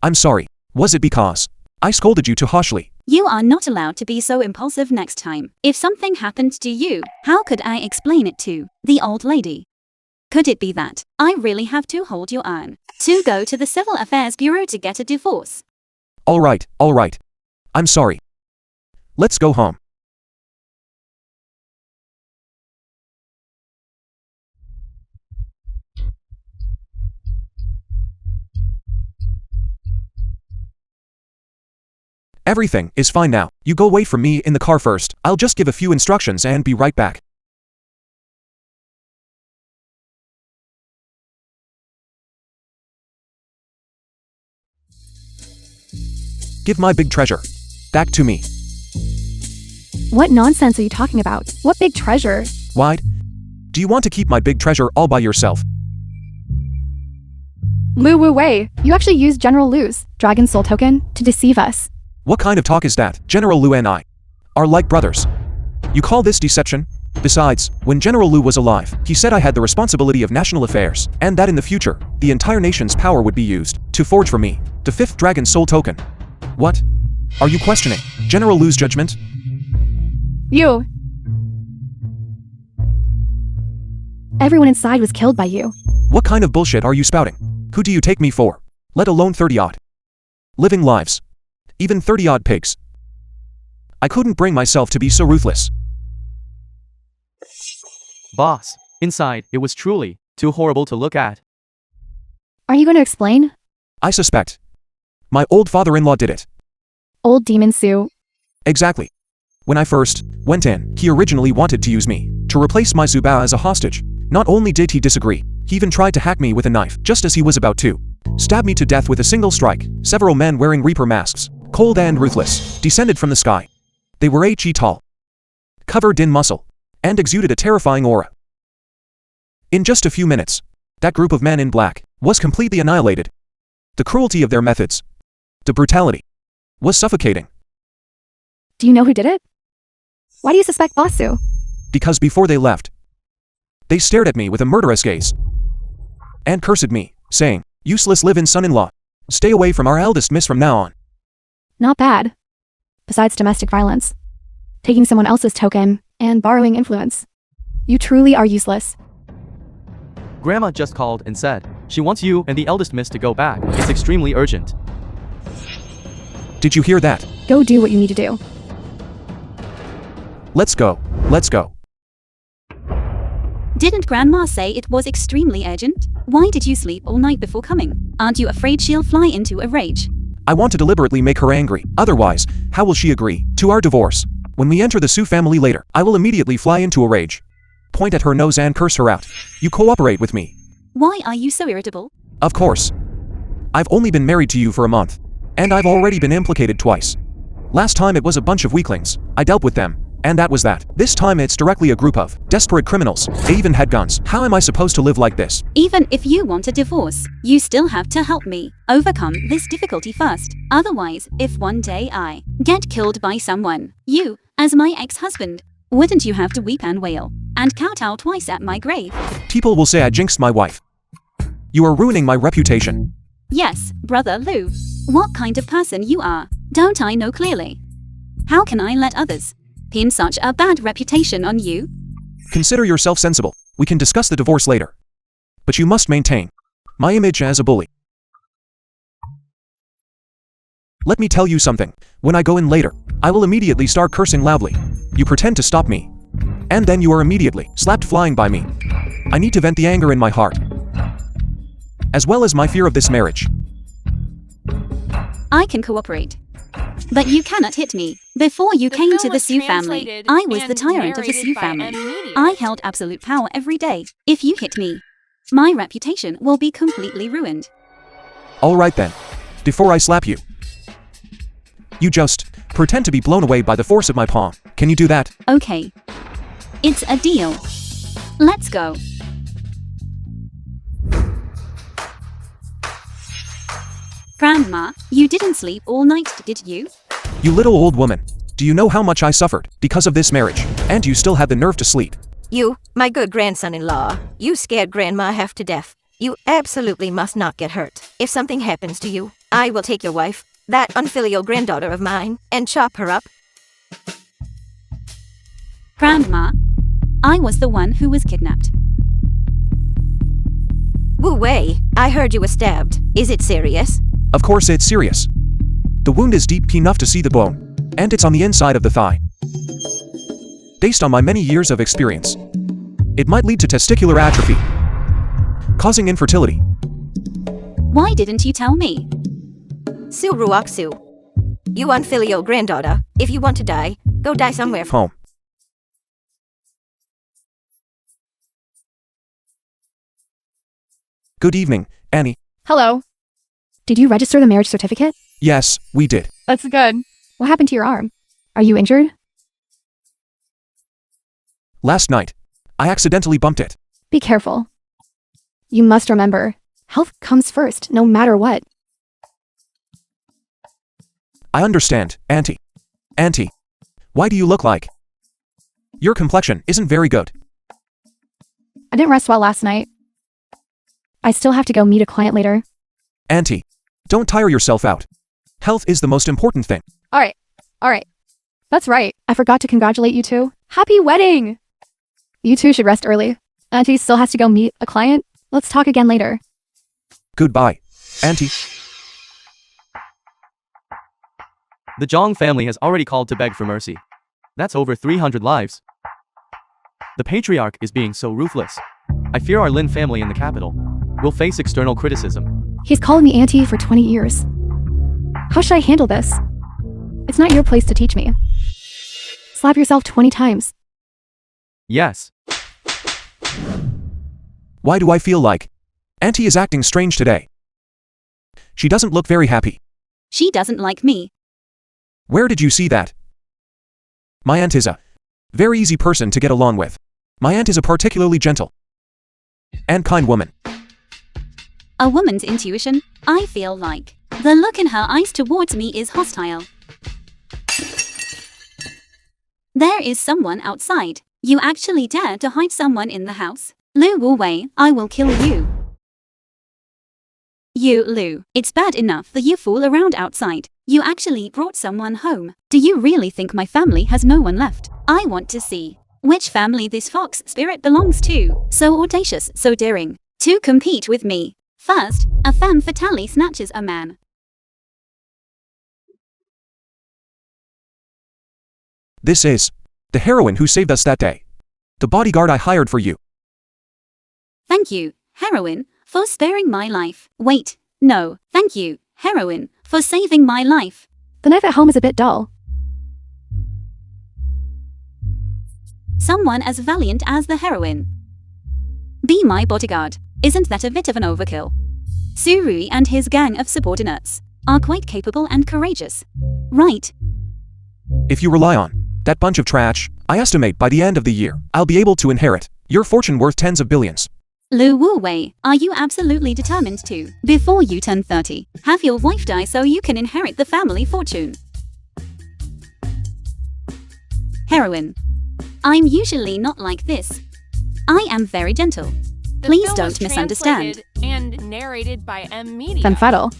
I'm sorry. Was it because I scolded you too harshly? You are not allowed to be so impulsive next time. If something happened to you, how could I explain it to the old lady? Could it be that I really have to hold your iron to go to the Civil Affairs Bureau to get a divorce? Alright. I'm sorry. Let's go home. Everything is fine now. You go wait for me in the car first. I'll just give a few instructions and be right back. Give my big treasure back to me. What nonsense are you talking about? What big treasure? Why? Do you want to keep my big treasure all by yourself? Lu Wu Wei, you actually used General Lu's Dragon Soul token to deceive us. What kind of talk is that, General Lu and I? are like brothers. You call this deception? Besides, when General Lu was alive, he said I had the responsibility of national affairs, and that in the future, the entire nation's power would be used to forge for me the fifth dragon soul token. What? Are you questioning General Lu's judgment? You. Everyone inside was killed by you. What kind of bullshit are you spouting? Who do you take me for? Let alone 30-odd living lives. Even 30-odd pigs. I couldn't bring myself to be so ruthless. Boss, inside, it was truly too horrible to look at. Are you going to explain? I suspect my old father-in-law did it. Old Demon Sue. Exactly. When I first went in, he originally wanted to use me to replace my Zuba as a hostage. Not only did he disagree, he even tried to hack me with a knife just as he was about to stab me to death with a single strike. Several men wearing Reaper masks, cold and ruthless, descended from the sky. They were tall, covered in muscle, and exuded a terrifying aura. In just a few minutes, that group of men in black was completely annihilated. The cruelty of their methods, the brutality, was suffocating. Do you know who did it? Why do you suspect Basu? Because before they left, they stared at me with a murderous gaze and cursed me, saying, "Useless live-in son-in-law. Stay away from our eldest miss from now on." Not bad. Besides domestic violence, taking someone else's token, and borrowing influence. You truly are useless. Grandma just called and said she wants you and the eldest miss to go back. It's extremely urgent. Did you hear that? Go do what you need to do. Let's go. Let's go. Didn't Grandma say it was extremely urgent? Why did you sleep all night before coming? Aren't you afraid she'll fly into a rage? I want to deliberately make her angry. Otherwise, how will she agree to our divorce? When we enter the Su family later, I will immediately fly into a rage, point at her nose and curse her out. You cooperate with me. Why are you so irritable? Of course. I've only been married to you for a month, and I've already been implicated twice. Last time it was a bunch of weaklings. I dealt with them, and that was that. This time it's directly a group of desperate criminals. They even had guns. How am I supposed to live like this? Even if you want a divorce, you still have to help me overcome this difficulty first. Otherwise, if one day I get killed by someone, you, as my ex-husband, wouldn't you have to weep and wail and kowtow twice at my grave? People will say I jinxed my wife. You are ruining my reputation. Yes, Brother Lu. What kind of person you are, don't I know clearly? How can I let others pin such a bad reputation on you? Consider yourself sensible. We can discuss the divorce later. But you must maintain my image as a bully. Let me tell you something. When I go in later, I will immediately start cursing loudly. You pretend to stop me, and then you are immediately slapped flying by me. I need to vent the anger in my heart, as well as my fear of this marriage. I can cooperate, but you cannot hit me. Before you came to the Su family, I was the tyrant of the Su family. I held absolute power every day. If you hit me, my reputation will be completely ruined. All right then. Before I slap you, you just pretend to be blown away by the force of my palm. Can you do that? Okay. It's a deal. Let's go. Grandma, you didn't sleep all night, did you? You little old woman. Do you know how much I suffered because of this marriage? And you still had the nerve to sleep. You, my good grandson-in-law, you scared Grandma half to death. You absolutely must not get hurt. If something happens to you, I will take your wife, that unfilial granddaughter of mine, and chop her up. Grandma, I was the one who was kidnapped. Wu Wei, I heard you were stabbed. Is it serious? Of course it's serious. The wound is deep enough to see the bone, and it's on the inside of the thigh. Based on my many years of experience, it might lead to testicular atrophy, causing infertility. Why didn't you tell me? Su Ruoksu. You unfilial granddaughter, if you want to die, go die somewhere. Home. Good evening, Annie. Hello. Did you register the marriage certificate? Yes, we did. That's good. What happened to your arm? Are you injured? Last night, I accidentally bumped it. Be careful. You must remember, health comes first, no matter what. I understand, Auntie. Auntie, Why do you look like? Your complexion isn't very good. I didn't rest well last night. I still have to go meet a client later. Auntie, don't tire yourself out. Health is the most important thing. Alright. That's right. I forgot to congratulate you two. Happy wedding! You two should rest early. Auntie still has to go meet a client. Let's talk again later. Goodbye, Auntie. The Zhang family has already called to beg for mercy. That's over 300 lives. The patriarch is being so ruthless. I fear our Lin family in the capital will face external criticism. He's called me auntie for 20 years. How should I handle this? It's not your place to teach me. Slap yourself 20 times. Yes. Why do I feel like Auntie is acting strange today? She doesn't look very happy. She doesn't like me. Where did you see that? My aunt is a very easy person to get along with. My aunt is a particularly gentle and kind woman. A woman's intuition, I feel like. The look in her eyes towards me is hostile. There is someone outside. You actually dare to hide someone in the house? Lu Wu Wei, I will kill you. You, Lu, it's bad enough that you fool around outside. You actually brought someone home. Do you really think my family has no one left? I want to see which family this fox spirit belongs to. So audacious, so daring, to compete with me. First, a femme fatale snatches a man. This is the heroine who saved us that day. The bodyguard I hired for you. Thank you, heroine, for sparing my life. Wait, no, thank you, heroine, for saving my life. The knife at home is a bit dull. Someone as valiant as the heroine. Be my bodyguard. Isn't that a bit of an overkill? Surui and his gang of subordinates are quite capable and courageous. Right? If you rely on that bunch of trash, I estimate by the end of the year, I'll be able to inherit your fortune worth tens of billions. Lu Wu Wei, are you absolutely determined to, before you turn 30, have your wife die so you can inherit the family fortune? Heroine. I'm usually not like this. I am very gentle. The Please film don't was misunderstand. translated and narrated by M Media. Then fatal.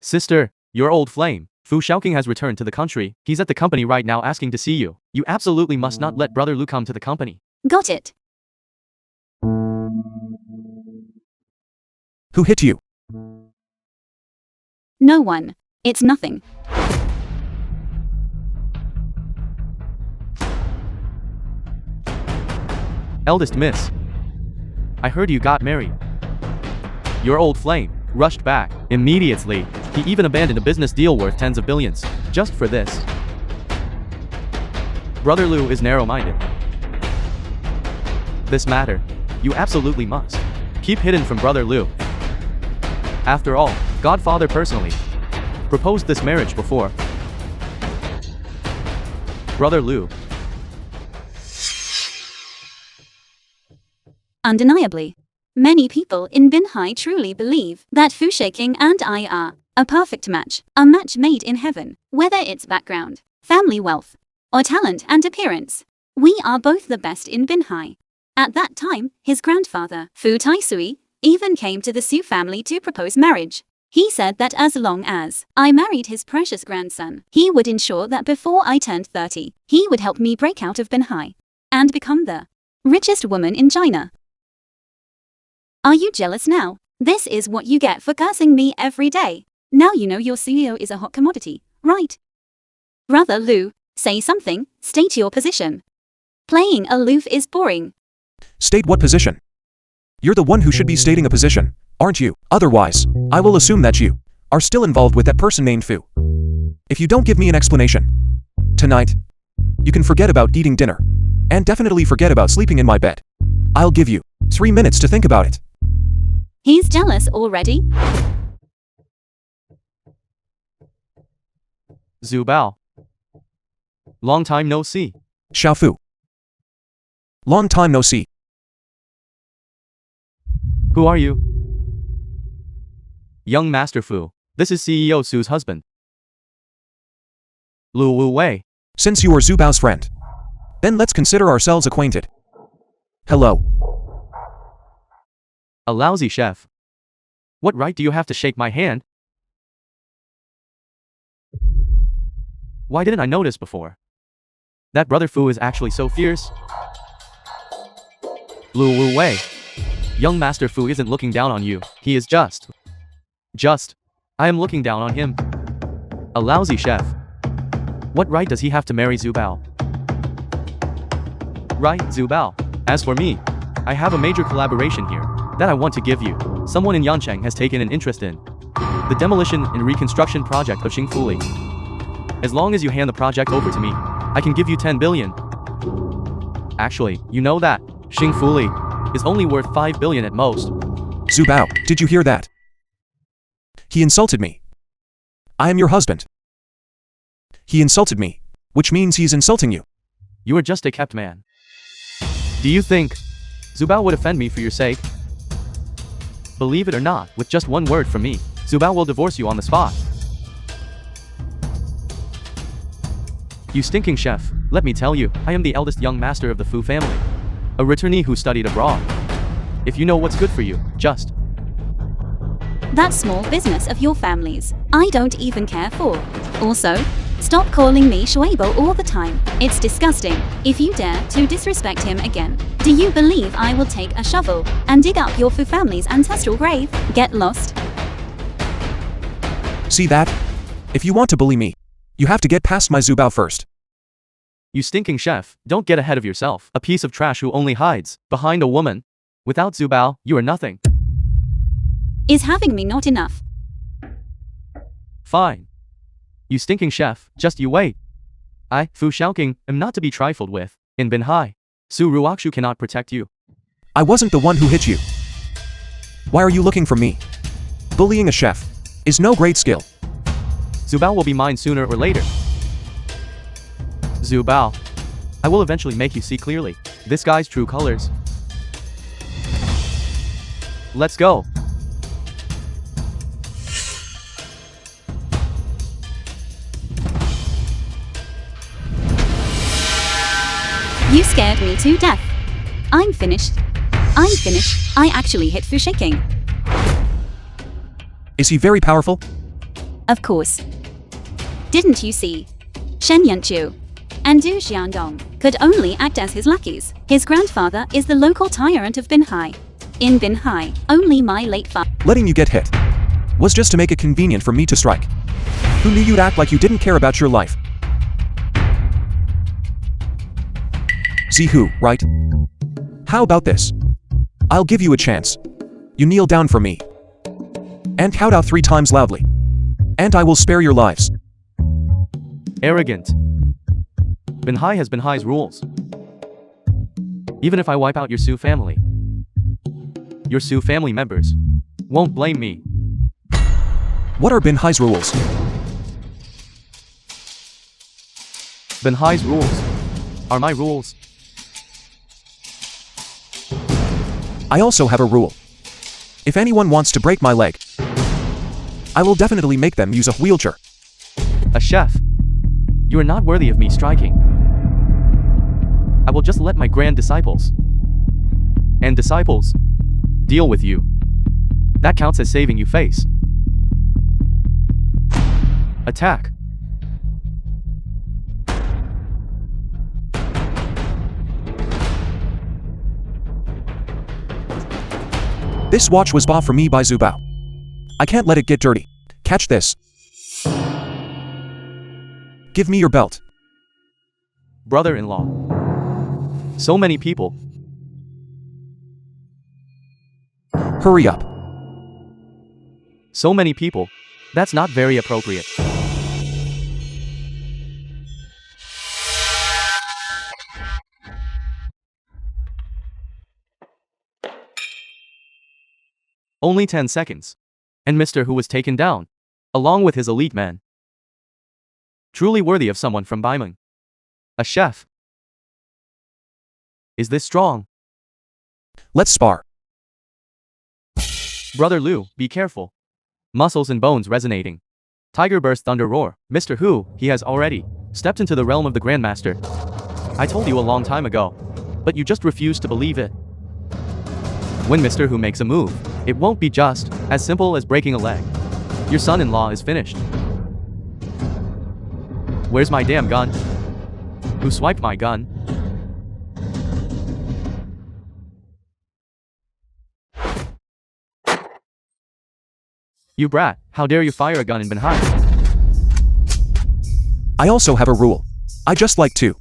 Sister, your old flame, Fu Shaoqing has returned to the country. He's at the company right now asking to see you. You absolutely must not let Brother Lu come to the company. Got it. Who hit you? No one. It's nothing. Eldest miss. I heard you got married. Your old flame rushed back immediately. He even abandoned a business deal worth tens of billions just for this. Brother Lu is narrow-minded. This matter, you absolutely must keep hidden from Brother Lu. After all, Godfather personally proposed this marriage before. Brother Lu. Undeniably. Many people in Binhai truly believe that Fu Shaking and I are a perfect match, a match made in heaven, whether it's background, family wealth, or talent and appearance. We are both the best in Binhai. At that time, his grandfather, Fu Taisui, even came to the Su family to propose marriage. He said that as long as I married his precious grandson, he would ensure that before I turned 30, he would help me break out of Binhai and become the richest woman in China. Are you jealous now? This is what you get for cursing me every day. Now you know your CEO is a hot commodity, right? Brother Lu, say something, state your position. Playing aloof is boring. State what position? You're the one who should be stating a position, aren't you? Otherwise, I will assume that you are still involved with that person named Fu. If you don't give me an explanation tonight, you can forget about eating dinner and definitely forget about sleeping in my bed. I'll give you 3 minutes to think about it. He's jealous already? Zhu Bao. Long time no see. Xiao Fu. Long time no see. Who are you? Young Master Fu. This is CEO Su's husband. Lu Wu Wei. Since you are Zhu Bao's friend, then let's consider ourselves acquainted. Hello. A lousy chef. What right do you have to shake my hand? Why didn't I notice before? That brother Fu is actually so fierce. Lu Wu Wei. Young Master Fu isn't looking down on you, he is just. I am looking down on him. A lousy chef. What right does he have to marry Zhu Bao? Right, Zhu Bao. As for me, I have a major collaboration here that I want to give you. Someone in Yancheng has taken an interest in the demolition and reconstruction project of Xingfuli. As long as you hand the project over to me, I can give you 10 billion. Actually, you know that Xingfuli is only worth 5 billion at most. Zhu Bao, did you hear that? He insulted me. I am your husband. He insulted me, which means he's insulting you. You are just a kept man. Do you think Zhu Bao would offend me for your sake? Believe it or not, with just one word from me, Zhu Bao will divorce you on the spot. You stinking chef, let me tell you, I am the eldest young master of the Fu family. A returnee who studied abroad. If you know what's good for you, just. That small business of your family's, I don't even care for. Also, stop calling me Shuaibo all the time. It's disgusting. If you dare to disrespect him again, do you believe I will take a shovel and dig up your Fu family's ancestral grave? Get lost. See that? If you want to bully me, you have to get past my Zhu Bao first. You stinking chef, don't get ahead of yourself. A piece of trash who only hides behind a woman. Without Zhu Bao, you are nothing. Is having me not enough? Fine. You stinking chef, just you wait. I, Fu Shaoqing, am not to be trifled with. In Binhai, Su Ruoxu cannot protect you. I wasn't the one who hit you. Why are you looking for me? Bullying a chef is no great skill. Zhu Bao will be mine sooner or later. Zhu Bao, I will eventually make you see clearly this guy's true colors. Let's go. You scared me to death. I'm finished. I actually hit Fu shaking. Is he very powerful? Of course. Didn't you see? Shen Yanchu and Du Xiandong could only act as his lackeys. His grandfather is the local tyrant of Binhai. In Binhai, only my late father. Letting you get hit was just to make it convenient for me to strike. Who knew you'd act like you didn't care about your life? Zihu, right? How about this? I'll give you a chance. You kneel down for me. And count out 3 times loudly. And I will spare your lives. Arrogant. Binhai has Binhai's rules. Even if I wipe out your Su family, your Su family members won't blame me. What are Binhai's rules? Binhai's rules are my rules. I also have a rule. If anyone wants to break my leg, I will definitely make them use a wheelchair. A chef. You are not worthy of me striking. I will just let my grand disciples and disciples deal with you. That counts as saving you face. Attack. This watch was bought for me by Zhu Bao. I can't let it get dirty. Catch this. Give me your belt. Brother-in-law. So many people. Hurry up. So many people. That's not very appropriate. Only 10 seconds. And Mr. Hu was taken down, along with his elite men. Truly worthy of someone from Baimeng. A chef. Is this strong? Let's spar. Brother Liu, be careful. muscles and bones resonating. Tiger burst thunder roar. Mr. Who, he has already stepped into the realm of the Grandmaster. I told you a long time ago, but you just refused to believe it. When Mr. Who makes a move, it won't be just as simple as breaking a leg. Your son-in-law is finished. Where's my damn gun? Who swiped my gun? You brat, how dare you fire a gun in Benhai? I also have a rule. I just like to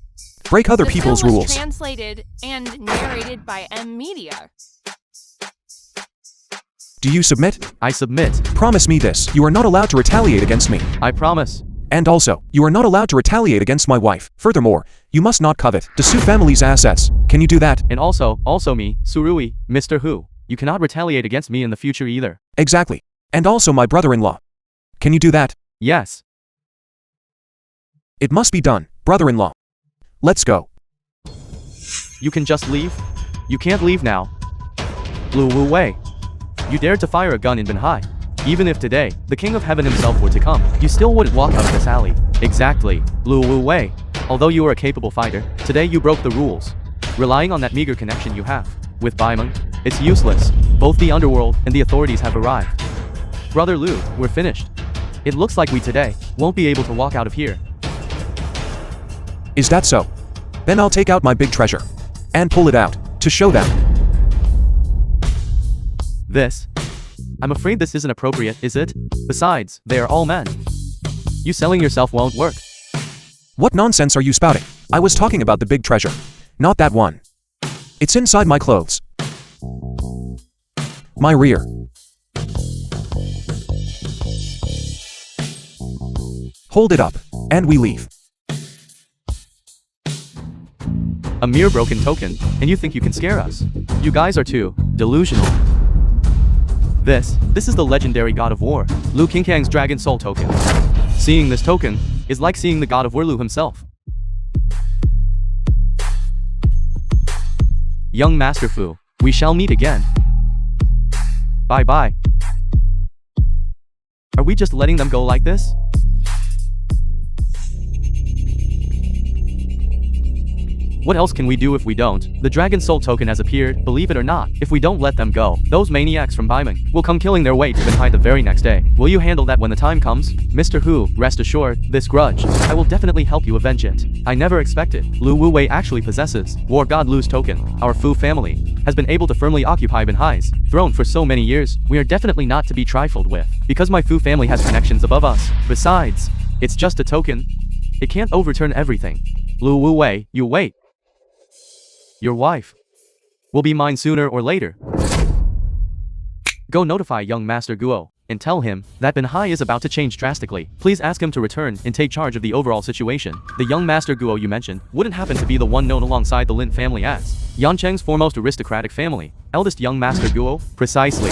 break other The people's film was rules. translated and narrated by M Media. Do you submit? I submit. Promise me this. You are not allowed to retaliate against me. I promise. And also, you are not allowed to retaliate against my wife. Furthermore, you must not covet the Su family's assets. Can you do that? And also me, Surui, Mr. Who. You cannot retaliate against me in the future either. Exactly. And also my brother-in-law. Can you do that? Yes. It must be done, brother-in-law. Let's go. You can just leave? You can't leave now. Lu Wu Wei. You dared to fire a gun in Benhai. Even if today, the King of Heaven himself were to come, you still wouldn't walk out of this alley. Exactly, Lu Wu Wei. Although you are a capable fighter, today you broke the rules. Relying on that meager connection you have with Baimeng, it's useless. Both the underworld and the authorities have arrived. Brother Lu, we're finished. It looks like we today won't be able to walk out of here. Is that so? Then I'll take out my big treasure and pull it out to show them. I'm afraid this isn't appropriate, is it? Besides, they are all men. You selling yourself won't work. What nonsense are you spouting? I was talking about the big treasure. Not that one. It's inside my clothes. My rear. Hold it up, and we leave. A mere broken token, and you think you can scare us? You guys are too delusional. This is the legendary God of War, Lu Qingkang's Dragon Soul token. Seeing this token is like seeing the God of War Lu himself. Young Master Fu, we shall meet again. Bye-bye. Are we just letting them go like this? What else can we do if we don't? The Dragon Soul token has appeared, believe it or not. If we don't let them go, those maniacs from Baimeng will come killing their way to Benhai the very next day. Will you handle that when the time comes? Mr. Hu, rest assured, this grudge, I will definitely help you avenge it. I never expected Lu Wu Wei actually possesses War God Lu's token. Our Fu family has been able to firmly occupy Benhai's throne for so many years. We are definitely not to be trifled with, because my Fu family has connections above us. Besides, it's just a token. It can't overturn everything. Lu Wu Wei, you wait. Your wife will be mine sooner or later. Go notify young Master Guo and tell him that Benhai is about to change drastically. Please ask him to return and take charge of the overall situation. The young Master Guo you mentioned wouldn't happen to be the one known alongside the Lin family as Yancheng's foremost aristocratic family. Eldest young Master Guo? Precisely.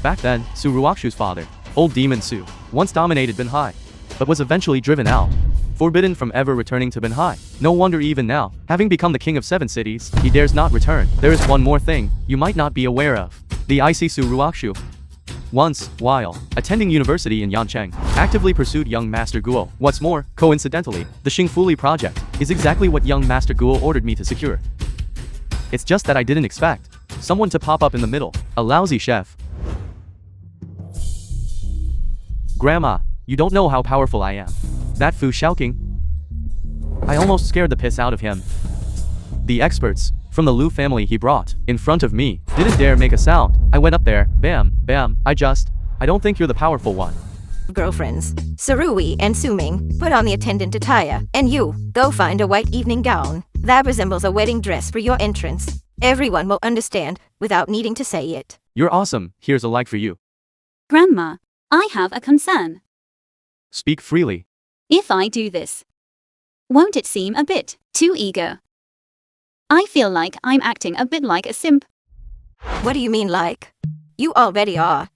Back then, Su Ruakshu's father, old Demon Su, once dominated Benhai, but was eventually driven out, forbidden from ever returning to Benhai. No wonder even now, having become the king of 7 cities, he dares not return. There is one more thing you might not be aware of. The IC Su Ruakshu, once, while attending university in Yancheng, actively pursued young Master Guo. What's more, coincidentally, the Xingfuli project is exactly what young Master Guo ordered me to secure. It's just that I didn't expect someone to pop up in the middle, a lousy chef. Grandma, you don't know how powerful I am. That Fu Shaoqing, I almost scared the piss out of him. The experts from the Lu family he brought in front of me didn't dare make a sound. I went up there, bam, bam, I don't think you're the powerful one. Girlfriends, Sarui and Suming, put on the attendant attire, and you, go find a white evening gown that resembles a wedding dress for your entrance. Everyone will understand without needing to say it. You're awesome, here's a like for you. Grandma, I have a concern. Speak freely. If I do this, won't it seem a bit too eager? I feel like I'm acting a bit like a simp. What do you mean like? You already are.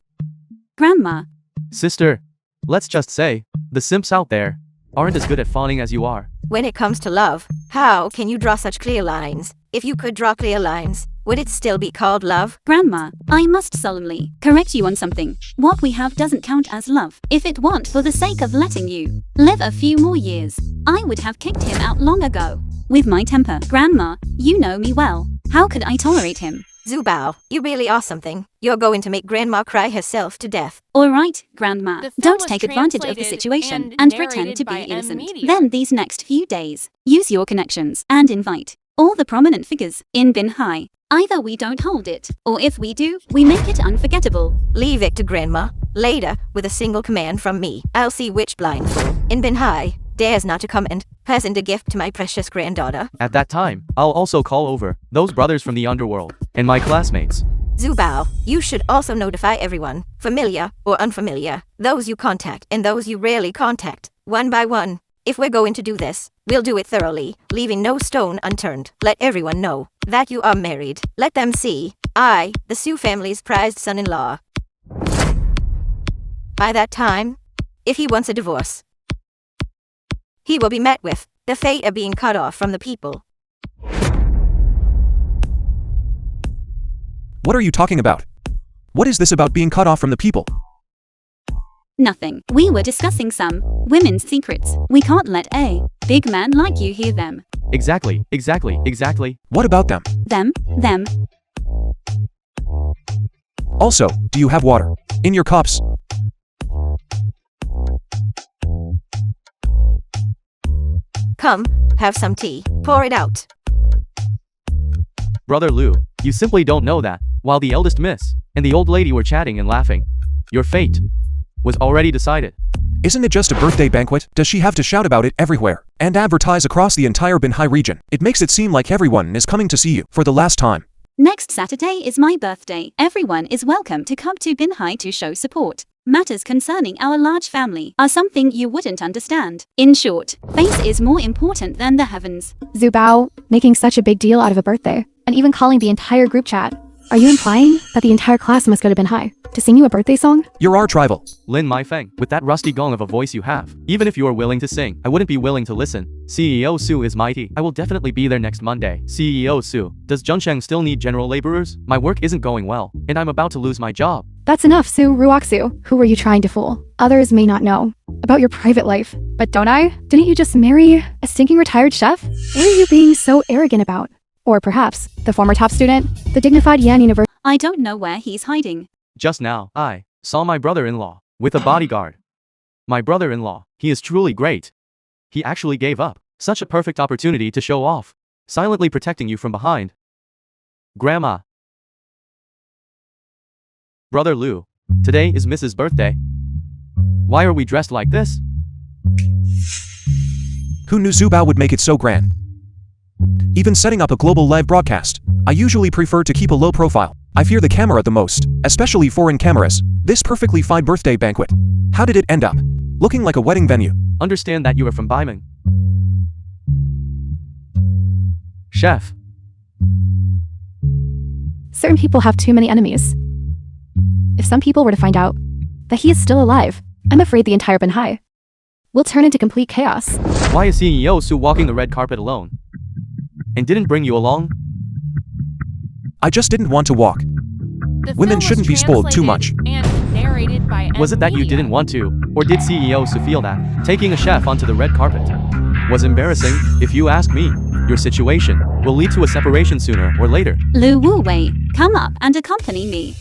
Grandma, Sister, let's just say, the simps out there aren't as good at fawning as you are. When it comes to love, how can you draw such clear lines? If you could draw clear lines, would it still be called love? Grandma, I must solemnly correct you on something. What we have doesn't count as love. If it weren't for the sake of letting you live a few more years, I would have kicked him out long ago. With my temper, Grandma, you know me well. How could I tolerate him? Zubao, you really are something. You're going to make Grandma cry herself to death. All right, Grandma, The film don't was take advantage of the translated situation and and pretend narrated to by be M innocent. Media. Then these next few days, use your connections and invite all the prominent figures in Bin Hai. Either we don't hold it, or if we do, we make it unforgettable. Leave it to Grandma. Later, with a single command from me, I'll see which blind fool in Bin Hai dares not to come and present a gift to my precious granddaughter. At that time, I'll also call over those brothers from the underworld and my classmates. Zubao, you should also notify everyone, familiar or unfamiliar, those you contact and those you rarely contact, one by one. If we're going to do this, we'll do it thoroughly, leaving no stone unturned. Let everyone know that you are married. Let them see I, the Su family's prized son-in-law. By that time, if he wants a divorce, he will be met with the fate of being cut off from the people. What are you talking about? What is this about being cut off from the people? Nothing. We were discussing some women's secrets. We can't let a big man like you hear them. Exactly. What about them? Them. Also, do you have water in your cups? Come, have some tea. Pour it out. Brother Lu, you simply don't know that, while the eldest miss and the old lady were chatting and laughing, your fate was already decided. Isn't it just a birthday banquet? Does she have to shout about it everywhere and advertise across the entire Bin Hai region? It makes it seem like everyone is coming to see you for the last time. Next Saturday is my birthday. Everyone is welcome to come to Bin Hai to show support. Matters concerning our large family are something you wouldn't understand. In short, face is more important than the heavens. Zubao, making such a big deal out of a birthday, and even calling the entire group chat. Are you implying that the entire class must go to Bin Hai to sing you a birthday song? You're arch rival. Lin Maifeng, with that rusty gong of a voice you have, even if you are willing to sing, I wouldn't be willing to listen. CEO Su is mighty. I will definitely be there next Monday. CEO Su, does Junsheng still need general laborers? My work isn't going well, and I'm about to lose my job. That's enough, Su Ruoxu. Who were you trying to fool? Others may not know about your private life, but don't I? Didn't you just marry a stinking retired chef? What are you being so arrogant about? Or perhaps, the former top student, the dignified Yan University. I don't know where he's hiding. Just now, I saw my brother-in-law with a bodyguard. My brother-in-law, he is truly great. He actually gave up such a perfect opportunity to show off, silently protecting you from behind. Grandma. Brother Lu, today is Mrs.'s birthday. Why are we dressed like this? Who knew Zubao would make it so grand? Even setting up a global live broadcast, I usually prefer to keep a low profile. I fear the camera the most, especially foreign cameras. This perfectly fine birthday banquet. How did it end up? Looking like a wedding venue. Understand that you are from Baiming. Chef. Certain people have too many enemies. If some people were to find out that he is still alive, I'm afraid the entire Bin Hai will turn into complete chaos. Why is CEO Su walking the red carpet alone? And didn't bring you along? I just didn't want to walk. The Women film was shouldn't be spoiled too much. translated and narrated by Was it that you Media. didn't want to, or did CEO Su feel that taking a chef onto the red carpet was embarrassing? If you ask me, your situation will lead to a separation sooner or later. Lu Wu Wei, come up and accompany me.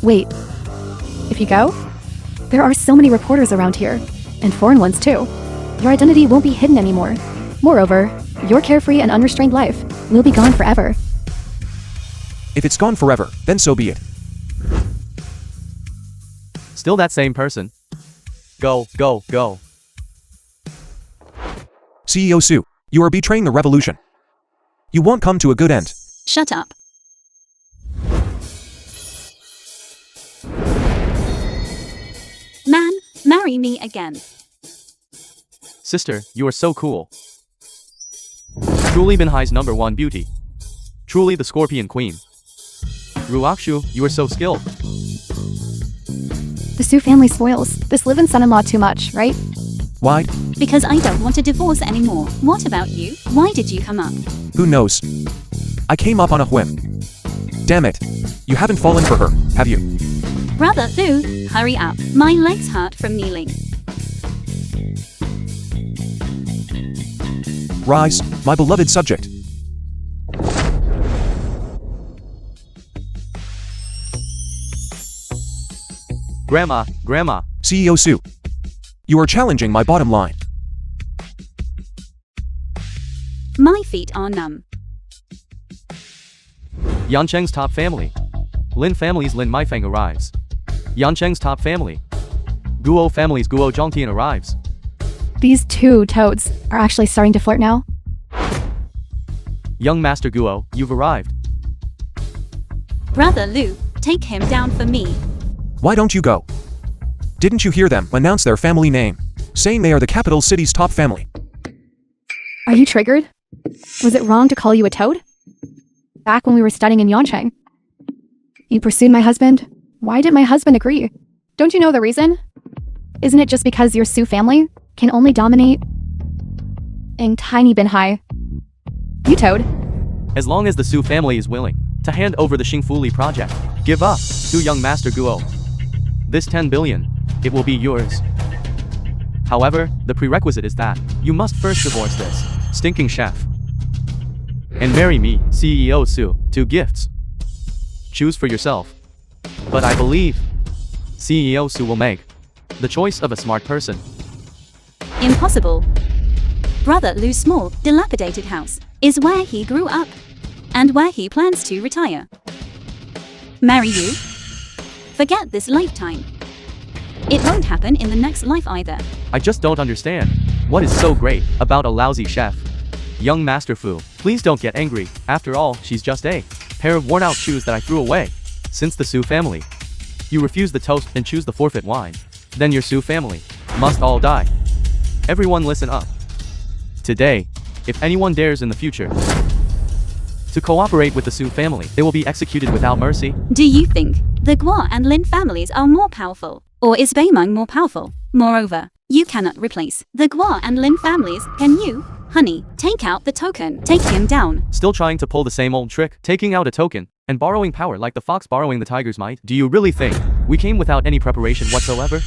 Wait, if you go, there are so many reporters around here, and foreign ones too. Your identity won't be hidden anymore. Moreover, your carefree and unrestrained life will be gone forever. If it's gone forever, then so be it. Still that same person. Go. CEO Su, you are betraying the revolution. You won't come to a good end. Shut up. Man, marry me again. Sister, you are so cool. Truly Bin Hai's #1 beauty. Truly the Scorpion Queen. Ruakshu, you are so skilled. The Su family spoils this live-in son-in-law too much, right? Why? Because I don't want a divorce anymore. What about you? Why did you come up? Who knows? I came up on a whim. Damn it. You haven't fallen for her, have you? Brother Lou, hurry up. My legs hurt from kneeling. Rise, my beloved subject. Grandma. CEO Sue. You are challenging my bottom line. My feet are numb. Yancheng's top family. Lin family's Lin Maifeng arrives. Yancheng's top family. Guo family's Guo Zhongtian arrives. These two toads are actually starting to flirt now. Young Master Guo, you've arrived. Brother Lou, take him down for me. Why don't you go? Didn't you hear them announce their family name, saying they are the capital city's top family? Are you triggered? Was it wrong to call you a toad? Back when we were studying in Yancheng, you pursued my husband. Why did my husband agree? Don't you know the reason? Isn't it just because your Su family can only dominate in tiny Binhai? You toad. As long as the Su family is willing to hand over the Xingfuli project, give up to young Master Guo. This 10 billion, it will be yours. However, the prerequisite is that you must first divorce this stinking chef and marry me, CEO Su, 2 gifts. Choose for yourself. But I believe CEO Su will make the choice of a smart person. Impossible. Brother Lou's small, dilapidated house is where he grew up and where he plans to retire. Marry you? Forget this lifetime. It won't happen in the next life either. I just don't understand. What is so great about a lousy chef? Young Master Fu, please don't get angry. After all, she's just a pair of worn-out shoes that I threw away. Since the Su family, you refuse the toast and choose the forfeit wine, then your Su family must all die. Everyone listen up. Today, if anyone dares in the future to cooperate with the Su family, they will be executed without mercy. Do you think the Guo and Lin families are more powerful? Or is Beimeng more powerful? Moreover, you cannot replace the Guo and Lin families, can you? Honey, take out the token. Take him down. Still trying to pull the same old trick, taking out a token and borrowing power like the fox borrowing the tiger's might? Do you really think we came without any preparation whatsoever?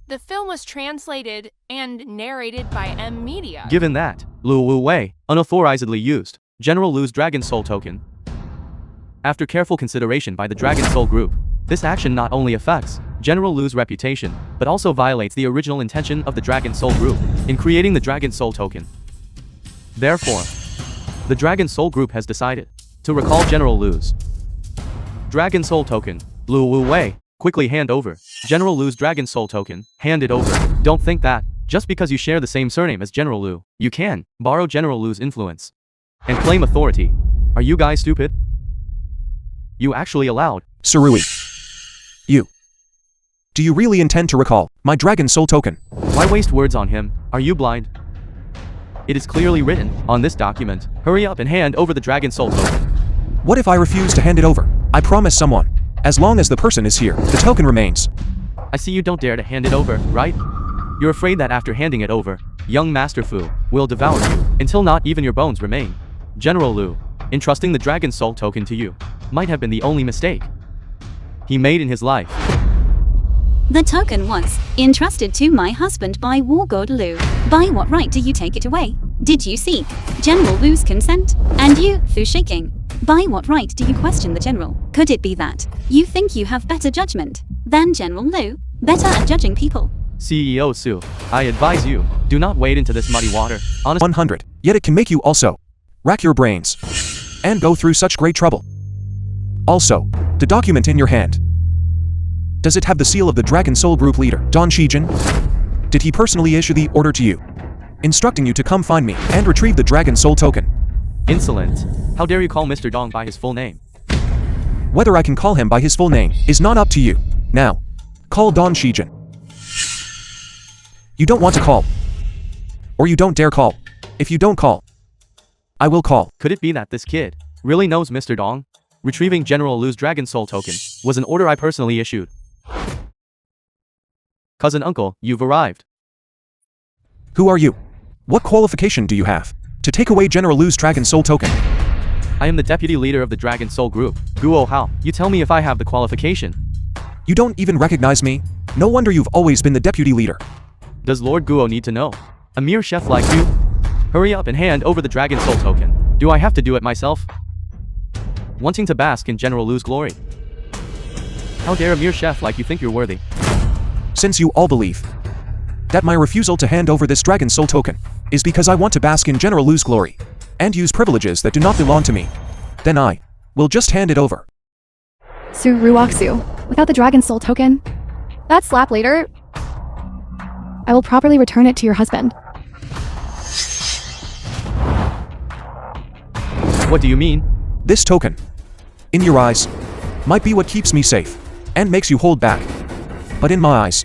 The film was translated and narrated by M Media. Given that Lu Wu Wei unauthorizedly used General Lu's Dragon Soul token, after careful consideration by the Dragon Soul group, this action not only affects General Lu's reputation, but also violates the original intention of the Dragon Soul group in creating the Dragon Soul token. Therefore, the Dragon Soul group has decided to recall General Lu's Dragon Soul token. Lu Wu Wei, quickly hand over General Lu's Dragon Soul token. Hand it over. Don't think that just because you share the same surname as General Lu, you can borrow General Lu's influence and claim authority. Are you guys stupid? You actually allowed Surui. You. Do you really intend to recall my Dragon Soul token? Why waste words on him? Are you blind? It is clearly written on this document. Hurry up and hand over the Dragon Soul token. What if I refuse to hand it over? I promise someone. As long as the person is here, the token remains. I see you don't dare to hand it over, right? You're afraid that after handing it over, young Master Fu will devour you until not even your bones remain. General Lu, entrusting the Dragon Soul token to you, might have been the only mistake he made in his life. The token was entrusted to my husband by Warlord Lu. By what right do you take it away? Did you seek General Lu's consent? And you, Fu shaking. By what right do you question the general? Could it be that you think you have better judgment than General Lu? Better at judging people? CEO Su, I advise you, do not wade into this muddy water. 100. Yet it can make you also rack your brains and go through such great trouble. Also, the document in your hand. Does it have the seal of the Dragon Soul Group leader, Don Shijin? Did he personally issue the order to you, instructing you to come find me and retrieve the Dragon Soul token? Insolent. How dare you call Mr. Dong by his full name? Whether I can call him by his full name is not up to you. Now, call Don Shijin. You don't want to call. Or you don't dare call. If you don't call, I will call. Could it be that this kid really knows Mr. Dong? Retrieving General Lu's Dragon Soul token was an order I personally issued. Cousin uncle, you've arrived. Who are you? What qualification do you have to take away General Lu's Dragon Soul token? I am the deputy leader of the Dragon Soul group. Guo Hao, you tell me if I have the qualification. You don't even recognize me? No wonder you've always been the deputy leader. Does Lord Guo need to know? A mere chef like you? Hurry up and hand over the Dragon Soul token. Do I have to do it myself? Wanting to bask in General Lu's glory. How dare a mere chef like you think you're worthy? Since you all believe that my refusal to hand over this Dragon Soul token is because I want to bask in General Lu's glory and use privileges that do not belong to me, then I will just hand it over. Su Ruoxu, without the Dragon Soul token. That slap later. I will properly return it to your husband. What do you mean? This token, in your eyes, might be what keeps me safe and makes you hold back. But in my eyes,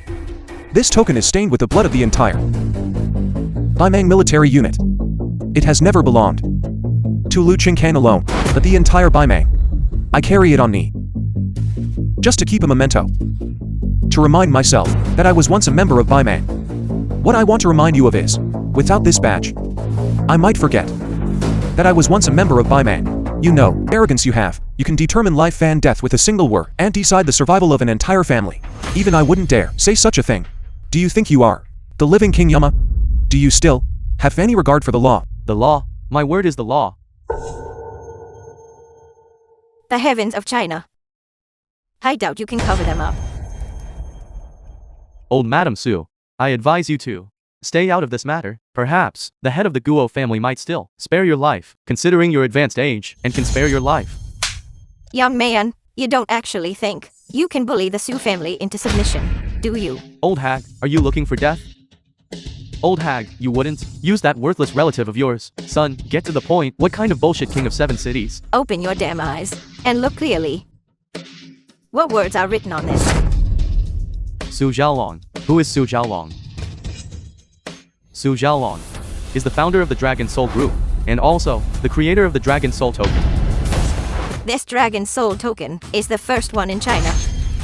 this token is stained with the blood of the entire Baimang military unit. It has never belonged to Lu Qingkang alone, but the entire Baimang. I carry it on me, just to keep a memento, to remind myself that I was once a member of Baimang. What I want to remind you of is, without this badge, I might forget that I was once a member of Baimang. You know, arrogance you have. You can determine life and death with a single word and decide the survival of an entire family. Even I wouldn't dare say such a thing. Do you think you are the living King Yama? Do you still have any regard for the law? The law? My word is the law. The heavens of China. I doubt you can cover them up. Old Madam Su, I advise you to stay out of this matter. Perhaps the head of the Guo family might still spare your life, considering your advanced age, and can spare your life. Young man, you don't actually think you can bully the Su family into submission, do you? Old hag, are you looking for death? Old hag, you wouldn't use that worthless relative of yours. Son, get to the point. What kind of bullshit king of 7 cities? Open your damn eyes and look clearly. What words are written on this? Su Zhaolong. Who is Su Zhaolong? Su Zhaolong is the founder of the Dragon Soul group, and also the creator of the Dragon Soul token. This Dragon Soul token is the first one in China.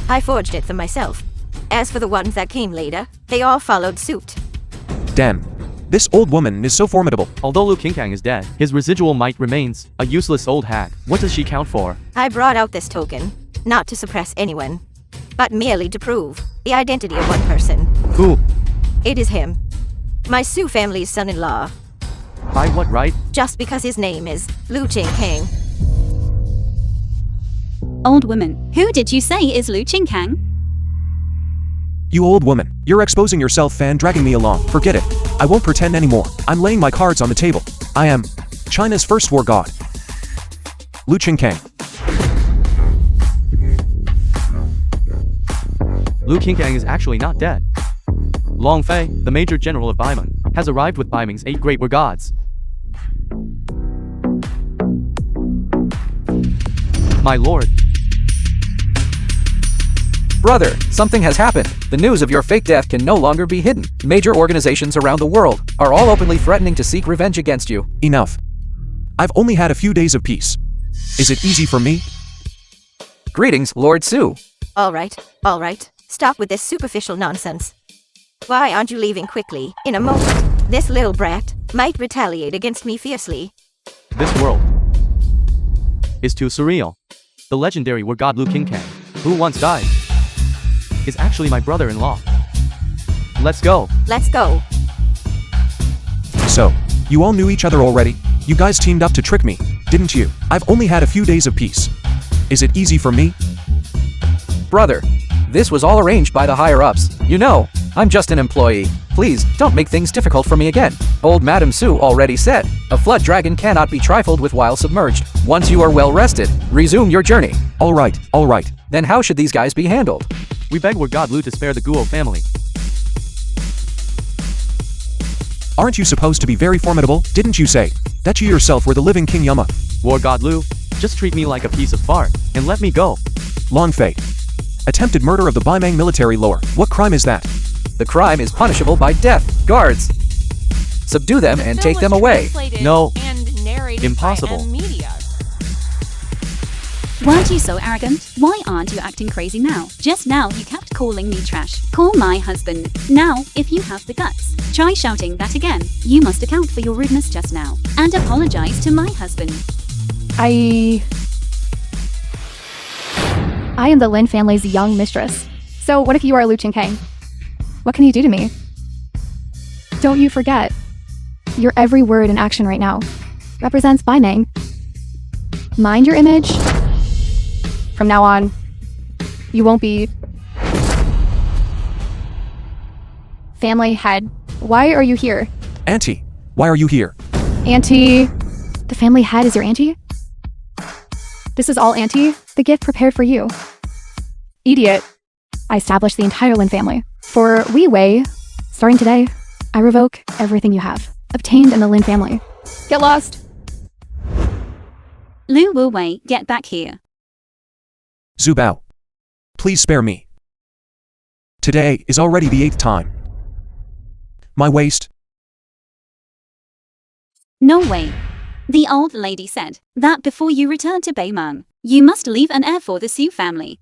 I forged it for myself. As for the ones that came later, they all followed suit. Damn. This old woman is so formidable. Although Lu Qingkang is dead, his residual might remains. A useless old hag. What does she count for? I brought out this token, not to suppress anyone, but merely to prove the identity of one person. Who? It is him. My Su family's son-in-law. By what right? Just because his name is Lu Qingkang. Old woman, who did you say is Lu Qingkang? You old woman, you're exposing yourself and dragging me along. Forget it. I won't pretend anymore. I'm laying my cards on the table. I am China's first war god, Lu Qingkang. Lu Qingkang is actually not dead. Long Fei, the major general of Baimang, has arrived with Baimang's 8 great war gods. My lord. Brother, something has happened. The news of your fake death can no longer be hidden. Major organizations around the world are all openly threatening to seek revenge against you. Enough. I've only had a few days of peace. Is it easy for me? Greetings, Lord Su. All right. Stop with this superficial nonsense. Why aren't you leaving quickly? In a moment, this little brat might retaliate against me fiercely. This world is too surreal. The legendary war god Lu Qingkang, who once died, is actually my brother-in-law. Let's go. Let's go. So, you all knew each other already? You guys teamed up to trick me, didn't you? I've only had a few days of peace. Is it easy for me? Brother, this was all arranged by the higher-ups. You know, I'm just an employee. Please, don't make things difficult for me again. Old Madam Su already said, a flood dragon cannot be trifled with while submerged. Once you are well rested, resume your journey. All right. Then how should these guys be handled? We beg war god Lu to spare the Guo family. Aren't you supposed to be very formidable? Didn't you say that you yourself were the living King Yama? War god Lu, just treat me like a piece of fart, and let me go. Long Fei. Attempted murder of the Baimang military lord. What crime is that? The crime is punishable by death. Guards, subdue them and take them away. No. And narrated Impossible. By M Media. Weren't you so arrogant? Why aren't you acting crazy now? Just now you kept calling me trash. Call my husband. Now, if you have the guts, try shouting that again. You must account for your rudeness just now. And apologize to my husband. I am the Lin family's young mistress. So what if you are Liu Qingkang? What can you do to me? Don't you forget, your every word and action right now represents Bai Ming. Mind your image. From now on, you won't be family head. Why are you here? Auntie, why are you here? Auntie. The family head is your auntie? This is all auntie, the gift prepared for you. Idiot. I established the entire Lin family. For Wei Wei, starting today, I revoke everything you have obtained in the Lin family. Get lost. Lu Wu Wei, get back here. Zhu Bao. Please spare me. Today is already the 8th time. My waist. No way. The old lady said that before you return to Beimang, you must leave an heir for the Su family.